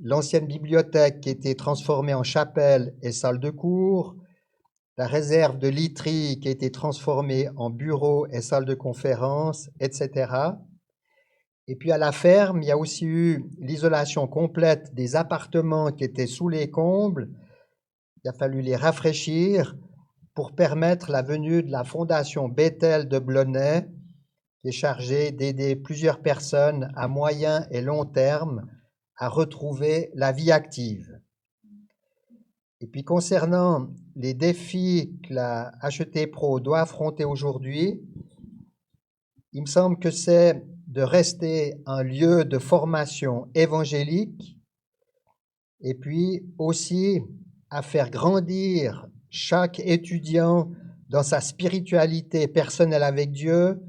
L'ancienne bibliothèque qui a été transformée en chapelle et salle de cours. La réserve de literie qui a été transformée en bureau et salle de conférence, etc. Et puis à la ferme, il y a aussi eu l'isolation complète des appartements qui étaient sous les combles. Il a fallu les rafraîchir pour permettre la venue de la Fondation Bethel de Blonay, qui est chargée d'aider plusieurs personnes à moyen et long terme à retrouver la vie active. Et puis concernant les défis que la HET Pro doit affronter aujourd'hui, il me semble que c'est de rester un lieu de formation évangélique et puis aussi à faire grandir chaque étudiant dans sa spiritualité personnelle avec Dieu,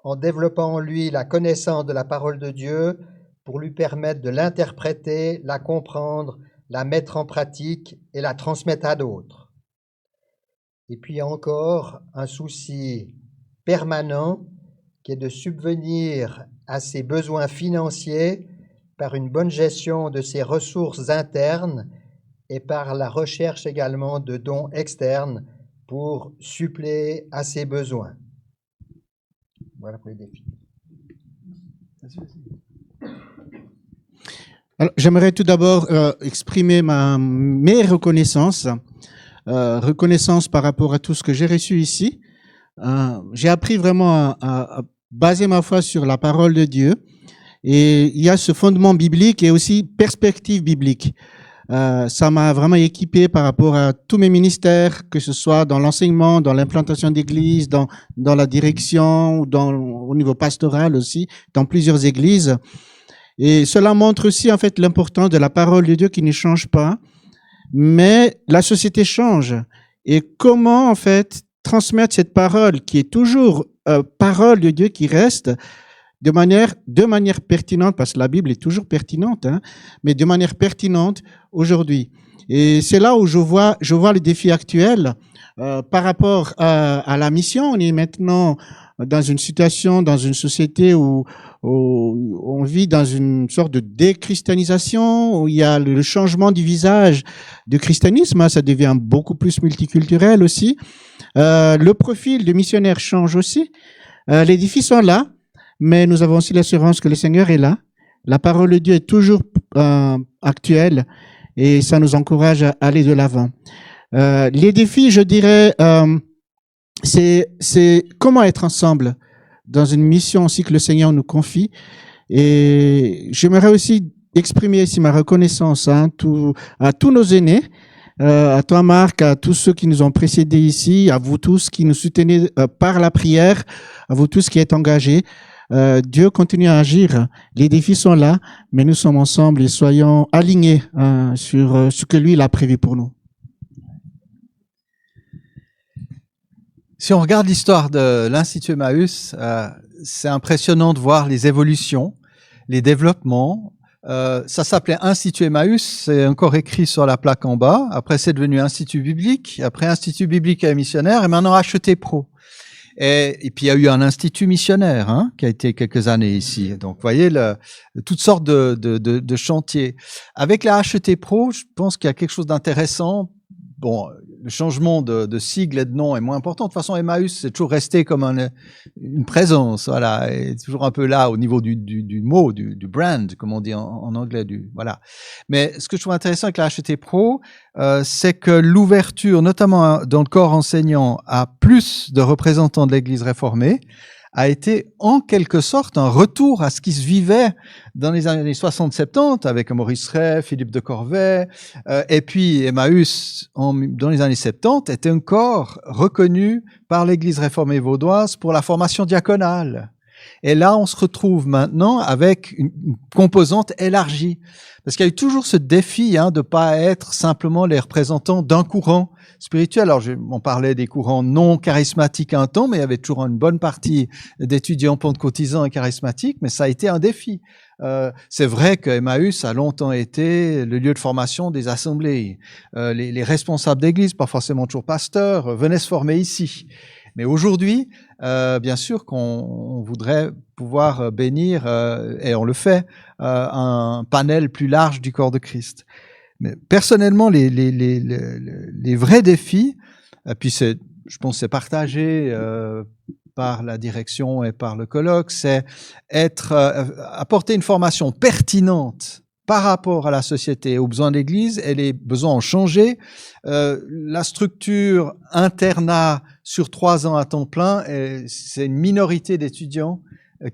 en développant en lui la connaissance de la parole de Dieu pour lui permettre de l'interpréter, la comprendre, la mettre en pratique et la transmettre à d'autres. Et puis encore un souci permanent qui est de subvenir à ses besoins financiers par une bonne gestion de ses ressources internes et par la recherche également de dons externes pour suppléer à ses besoins. Voilà pour les défis. Alors, j'aimerais tout d'abord exprimer mes reconnaissances, reconnaissance par rapport à tout ce que j'ai reçu ici. J'ai appris vraiment à baser ma foi sur la parole de Dieu, et il y a ce fondement biblique et aussi perspective biblique. Ça m'a vraiment équipé par rapport à tous mes ministères, que ce soit dans l'enseignement, dans l'implantation d'églises, dans la direction, ou au niveau pastoral aussi, dans plusieurs églises. Et cela montre aussi, en fait, l'importance de la parole de Dieu qui ne change pas, mais la société change. Et comment, en fait, transmettre cette parole qui est toujours parole de Dieu qui reste de manière pertinente, parce que la Bible est toujours pertinente, hein, mais de manière pertinente aujourd'hui. Et c'est là où je vois le défi actuel par rapport à la mission. On est maintenant dans une situation, dans une société où on vit dans une sorte de déchristianisation, où il y a le changement du visage du christianisme, hein, ça devient beaucoup plus multiculturel aussi. Le profil de missionnaire change aussi. Les défis sont là, mais nous avons aussi l'assurance que le Seigneur est là. La parole de Dieu est toujours actuelle et ça nous encourage à aller de l'avant. Les défis, je dirais, c'est comment être ensemble dans une mission aussi que le Seigneur nous confie. Et j'aimerais aussi exprimer ici ma reconnaissance à tous nos aînés, à toi Marc, à tous ceux qui nous ont précédés ici, à vous tous qui nous soutenez par la prière, à vous tous qui êtes engagés. Dieu continue à agir. Les défis sont là, mais nous sommes ensemble et soyons alignés sur ce que lui il a prévu pour nous. Si on regarde l'histoire de l'Institut Emmaüs, c'est impressionnant de voir les évolutions, les développements. Ça s'appelait Institut Emmaüs, c'est encore écrit sur la plaque en bas. Après, c'est devenu Institut Biblique. Après, Institut Biblique et Missionnaire. Et maintenant, HET Pro. Et puis, il y a eu un institut missionnaire hein, qui a été quelques années ici. Donc, vous voyez, toutes sortes de chantiers. Avec la HET Pro, je pense qu'il y a quelque chose d'intéressant. Bon, le changement de sigle et de nom est moins important. De toute façon, Emmaüs, c'est toujours resté comme une présence, voilà, et toujours un peu là au niveau du mot, du brand, comme on dit en anglais, voilà. Mais ce que je trouve intéressant avec la HET Pro, c'est que l'ouverture, notamment dans le corps enseignant, à plus de représentants de l'Église réformée, a été en quelque sorte un retour à ce qui se vivait dans les années 60-70 avec Maurice Ray, Philippe de Corvée, et puis Emmaüs dans les années 70 était encore reconnu par l'Église réformée vaudoise pour la formation diaconale. Et là, on se retrouve maintenant avec une composante élargie. Parce qu'il y a eu toujours ce défi de ne pas être simplement les représentants d'un courant spirituel. Alors, on parlait des courants non charismatiques un temps, mais il y avait toujours une bonne partie d'étudiants pentecôtisants et charismatiques, mais ça a été un défi. C'est vrai que Emmaüs a longtemps été le lieu de formation des assemblées. Les responsables d'église, pas forcément toujours pasteurs, venaient se former ici. Mais aujourd'hui, bien sûr qu'on voudrait pouvoir bénir, et on le fait, un panel plus large du corps de Christ. Mais personnellement, les vrais défis, puis je pense que c'est partagé par la direction et par le colloque, c'est apporter une formation pertinente par rapport à la société et aux besoins de l'Église, et les besoins ont changé. La structure internat sur 3 ans à temps plein, c'est une minorité d'étudiants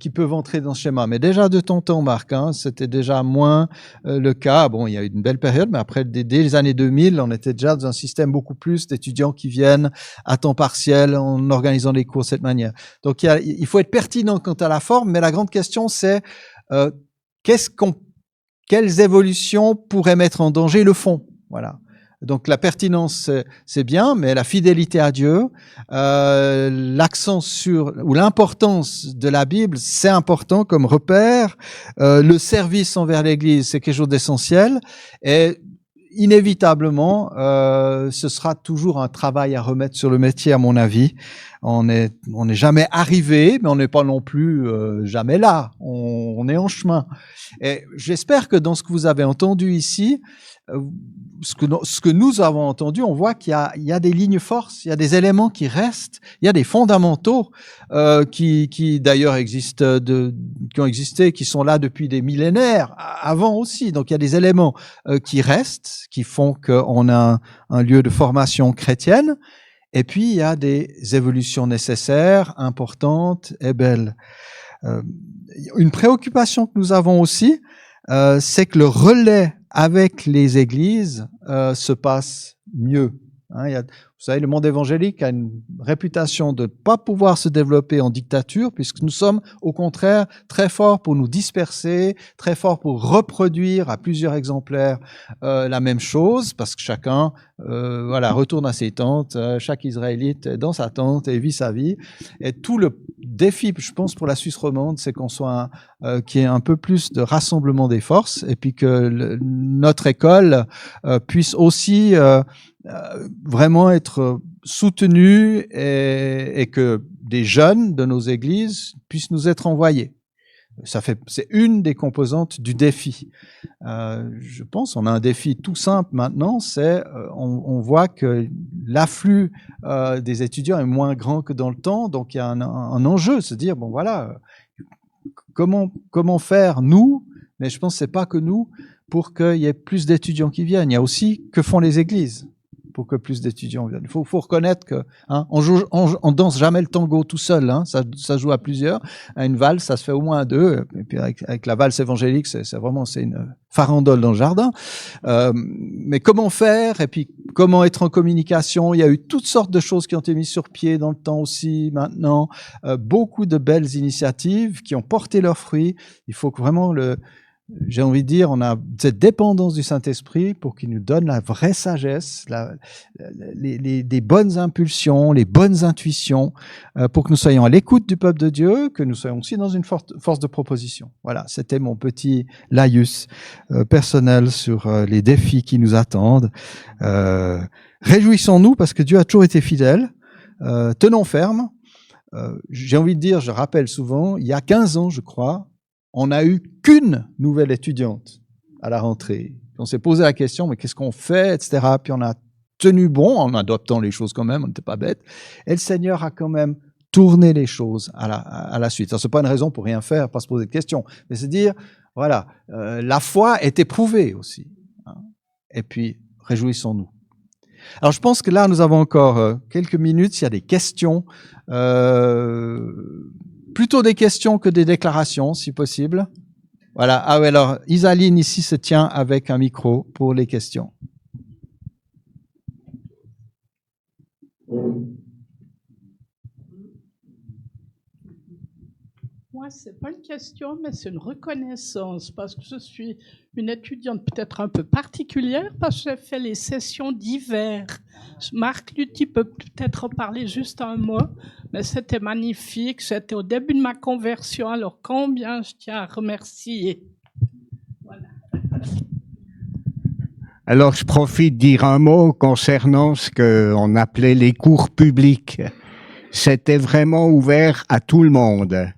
qui peuvent entrer dans ce schéma. Mais déjà de ton temps, Marc, c'était déjà moins le cas. Bon, il y a eu une belle période, mais après, dès les années 2000, on était déjà dans un système beaucoup plus d'étudiants qui viennent à temps partiel en organisant les cours de cette manière. Donc, il faut être pertinent quant à la forme, mais la grande question, c'est quelles évolutions pourraient mettre en danger le fond? Voilà. Donc la pertinence, c'est bien, mais la fidélité à Dieu, l'accent ou l'importance de la Bible, c'est important comme repère. Le service envers l'Église, c'est quelque chose d'essentiel. Et inévitablement, ce sera toujours un travail à remettre sur le métier, à mon avis. On n'est jamais arrivé, mais on n'est pas non plus jamais là. On est en chemin. Et j'espère que dans ce que vous avez entendu ici, ce que nous avons entendu, on voit qu'il y a des lignes forces, il y a des éléments qui restent, il y a des fondamentaux qui d'ailleurs existent, qui ont existé, qui sont là depuis des millénaires, avant aussi. Donc il y a des éléments qui restent, qui font qu'on a un lieu de formation chrétienne. Et puis il y a des évolutions nécessaires, importantes et belles. Une préoccupation que nous avons aussi, c'est que le relais avec les églises se passe mieux. Hein, vous savez, le monde évangélique a une réputation de ne pas pouvoir se développer en dictature, puisque nous sommes au contraire très forts pour nous disperser, très forts pour reproduire à plusieurs exemplaires la même chose, parce que chacun retourne à ses tentes, chaque Israélite est dans sa tente et vit sa vie. Et tout le défi, je pense, pour la Suisse romande, c'est qu'on soit qu'il y ait un peu plus de rassemblement des forces, et puis que notre école puisse aussi vraiment être soutenue et que des jeunes de nos églises puissent nous être envoyés. C'est une des composantes du défi. Je pense on a un défi tout simple maintenant, c'est on voit que l'afflux des étudiants est moins grand que dans le temps, donc il y a un enjeu, se dire bon voilà, comment faire nous, mais je pense que c'est pas que nous, pour qu'il y ait plus d'étudiants qui viennent. Il y a aussi que font les églises pour que plus d'étudiants viennent. Il faut reconnaître que on danse jamais le tango tout seul, hein, ça joue à plusieurs. À une valse, ça se fait au moins à deux. Et puis avec la valse évangélique, c'est une farandole dans le jardin. Mais comment faire et puis comment être en communication? Il y a eu toutes sortes de choses qui ont été mises sur pied dans le temps aussi. Maintenant, beaucoup de belles initiatives qui ont porté leurs fruits. Il faut que vraiment j'ai envie de dire, on a cette dépendance du Saint-Esprit pour qu'il nous donne la vraie sagesse, des bonnes impulsions, les bonnes intuitions, pour que nous soyons à l'écoute du peuple de Dieu, que nous soyons aussi dans une force de proposition. Voilà, c'était mon petit laïus personnel sur les défis qui nous attendent. Réjouissons-nous parce que Dieu a toujours été fidèle. Tenons ferme. J'ai envie de dire, je rappelle souvent, il y a 15 ans, je crois, on n'a eu qu'une nouvelle étudiante à la rentrée. On s'est posé la question, mais qu'est-ce qu'on fait, etc. Puis on a tenu bon en adoptant les choses quand même, on n'était pas bêtes. Et le Seigneur a quand même tourné les choses à la suite. Ce n'est pas une raison pour rien faire, pas se poser de questions, mais c'est dire, voilà, la foi est éprouvée aussi. Hein. Et puis, réjouissons-nous. Alors, je pense que là, nous avons encore quelques minutes. S'il y a des questions, plutôt des questions que des déclarations, si possible. Voilà. Ah oui, alors, Isaline ici se tient avec un micro pour les questions. Moi, ce n'est pas une question, mais c'est une reconnaissance, parce que je suis une étudiante peut-être un peu particulière, parce que j'ai fait les sessions d'hiver. Marc Lutti peut peut-être en parler juste un mot, mais c'était magnifique. C'était au début de ma conversion, alors combien je tiens à remercier. Voilà. Alors, je profite de dire un mot concernant ce qu'on appelait les cours publics. C'était vraiment ouvert à tout le monde.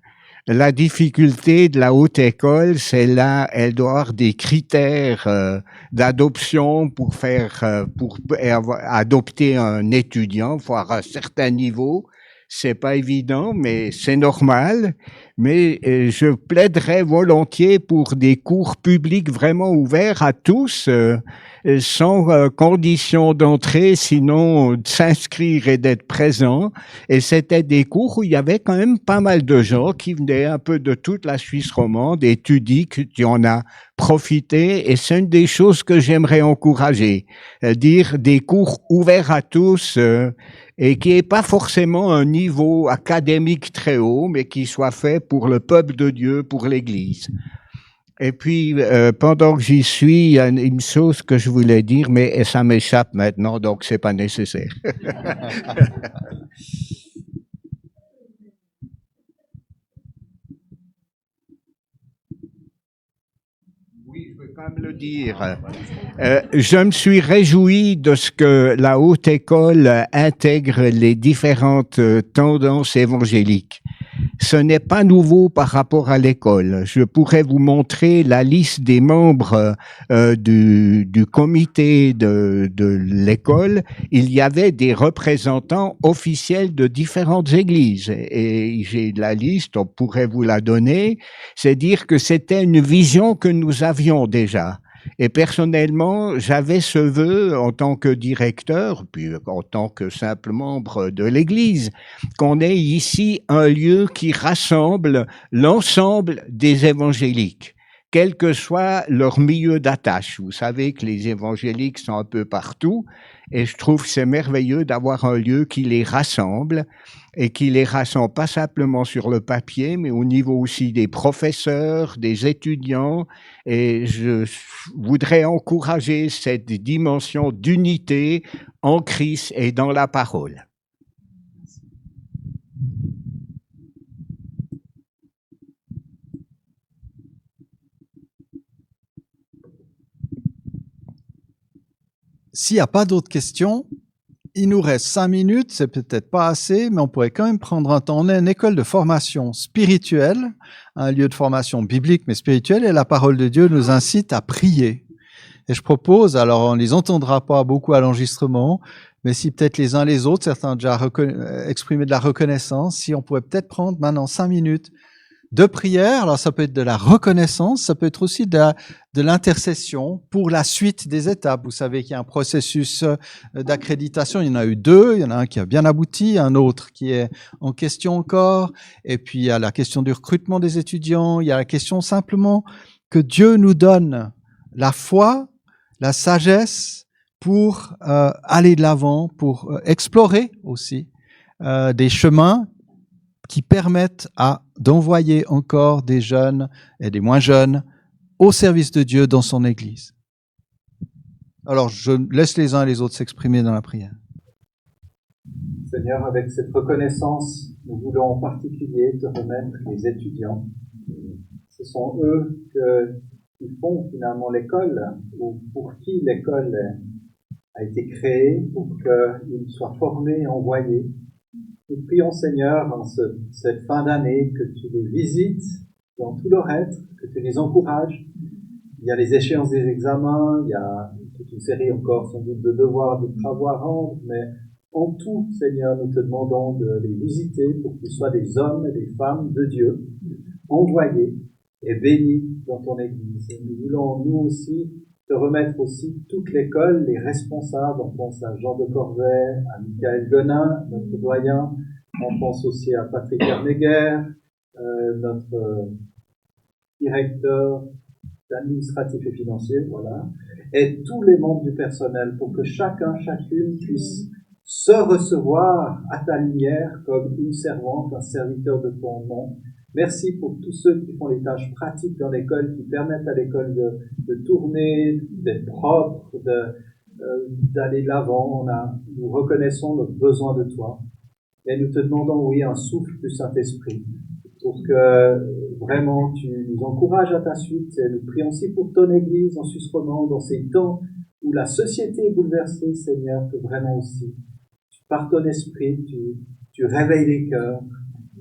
La difficulté de la haute école, c'est là, elle doit avoir des critères d'adoption pour adopter un étudiant, faut avoir un certain niveau. C'est pas évident, mais c'est normal. Mais je plaiderais volontiers pour des cours publics vraiment ouverts à tous, sans condition d'entrée, sinon de s'inscrire et d'être présent. Et c'était des cours où il y avait quand même pas mal de gens qui venaient un peu de toute la Suisse romande, et tu dis que tu en as profité, et c'est une des choses que j'aimerais encourager. Dire des cours ouverts à tous, et qui n'est pas forcément un niveau académique très haut, mais qui soit fait pour le peuple de Dieu, pour l'Église. Et puis, pendant que j'y suis, il y a une chose que je voulais dire, mais ça m'échappe maintenant, donc c'est pas nécessaire. Oui, je veux quand même le dire. Je me suis réjoui de ce que la haute école intègre les différentes tendances évangéliques. Ce n'est pas nouveau par rapport à l'école. Je pourrais vous montrer la liste des membres du comité de l'école. Il y avait des représentants officiels de différentes églises. Et j'ai la liste, on pourrait vous la donner. C'est dire que c'était une vision que nous avions déjà. Et personnellement, j'avais ce vœu en tant que directeur, puis en tant que simple membre de l'Église, qu'on ait ici un lieu qui rassemble l'ensemble des évangéliques. quel que soit leur milieu d'attache. Vous savez que les évangéliques sont un peu partout, et je trouve que c'est merveilleux d'avoir un lieu qui les rassemble, et qui les rassemble pas simplement sur le papier, mais au niveau aussi des professeurs, des étudiants, et je voudrais encourager cette dimension d'unité en Christ et dans la parole. S'il n'y a pas d'autres questions, il nous reste 5 minutes, c'est peut-être pas assez, mais on pourrait quand même prendre un temps. On est une école de formation spirituelle, un lieu de formation biblique mais spirituelle, et la parole de Dieu nous incite à prier. Et je propose, alors on ne les entendra pas beaucoup à l'enregistrement, mais si peut-être les uns les autres, certains ont déjà exprimé de la reconnaissance, si on pourrait peut-être prendre maintenant 5 minutes de prière. Alors ça peut être de la reconnaissance, ça peut être aussi de l'intercession pour la suite des étapes. Vous savez qu'il y a un processus d'accréditation, il y en a eu 2, il y en a un qui a bien abouti, un autre qui est en question encore, et puis il y a la question du recrutement des étudiants, il y a la question simplement que Dieu nous donne la foi, la sagesse pour aller de l'avant, pour explorer aussi des chemins qui permettent d'envoyer encore des jeunes et des moins jeunes au service de Dieu dans son Église. Alors, je laisse les uns et les autres s'exprimer dans la prière. Seigneur, avec cette reconnaissance, nous voulons en particulier te remettre les étudiants. Ce sont eux qui font finalement l'école, ou pour qui l'école a été créée, pour qu'ils soient formés et envoyés. Nous prions, Seigneur, en cette fin d'année, que tu les visites dans tout leur être, que tu les encourages. Il y a les échéances des examens, il y a toute une série encore sans doute de devoirs, de travaux à rendre, mais en tout, Seigneur, nous te demandons de les visiter pour qu'ils soient des hommes et des femmes de Dieu, envoyés et bénis dans ton Église. Et nous voulons, nous aussi, te remettre aussi toute l'école, les responsables. On pense à Jean de Corvée, à Michael Gonin, notre doyen. On pense aussi à Patrick Herméguer, notre directeur administratif et financier, voilà. Et tous les membres du personnel, pour que chacun, chacune puisse se recevoir à ta lumière comme une servante, un serviteur de ton nom. Merci pour tous ceux qui font les tâches pratiques dans l'école, qui permettent à l'école de tourner, d'être propre, d'aller de l'avant. Nous reconnaissons notre besoin de toi. Et nous te demandons, oui, un souffle du Saint-Esprit, pour que vraiment tu nous encourages à ta suite. Et nous prions aussi pour ton Église en Suisse-Romande, dans ces temps où la société est bouleversée, Seigneur, que vraiment aussi, par ton esprit, tu réveilles les cœurs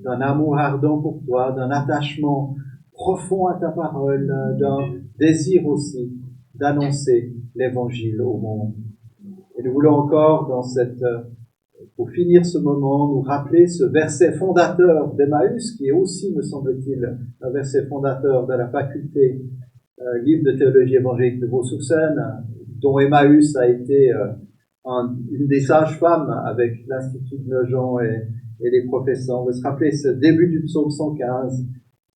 d'un amour ardent pour toi, d'un attachement profond à ta parole, d'un désir aussi d'annoncer l'évangile au monde. Et nous voulons encore, pour finir ce moment, nous rappeler ce verset fondateur d'Emmaüs, qui est aussi, me semble-t-il, un verset fondateur de la faculté livre de théologie évangélique de Vaux-sur-Seine, dont Emmaüs a été une des sages-femmes avec l'Institut de Nogent et les professeurs. On veut se rappeler ce début du psaume 115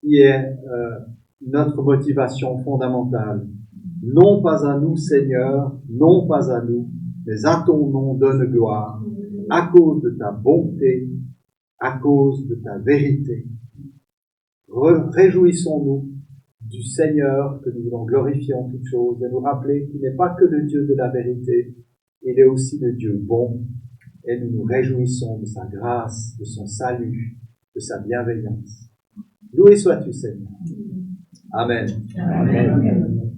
qui est notre motivation fondamentale. Non pas à nous, Seigneur, non pas à nous, mais à ton nom donne gloire, à cause de ta bonté, à cause de ta vérité. Réjouissons-nous du Seigneur, que nous voulons glorifier en toutes choses, et nous rappeler qu'il n'est pas que le Dieu de la vérité, il est aussi le Dieu bon, et nous nous réjouissons de sa grâce, de son salut, de sa bienveillance. Loué sois-tu, Seigneur. Amen. Amen.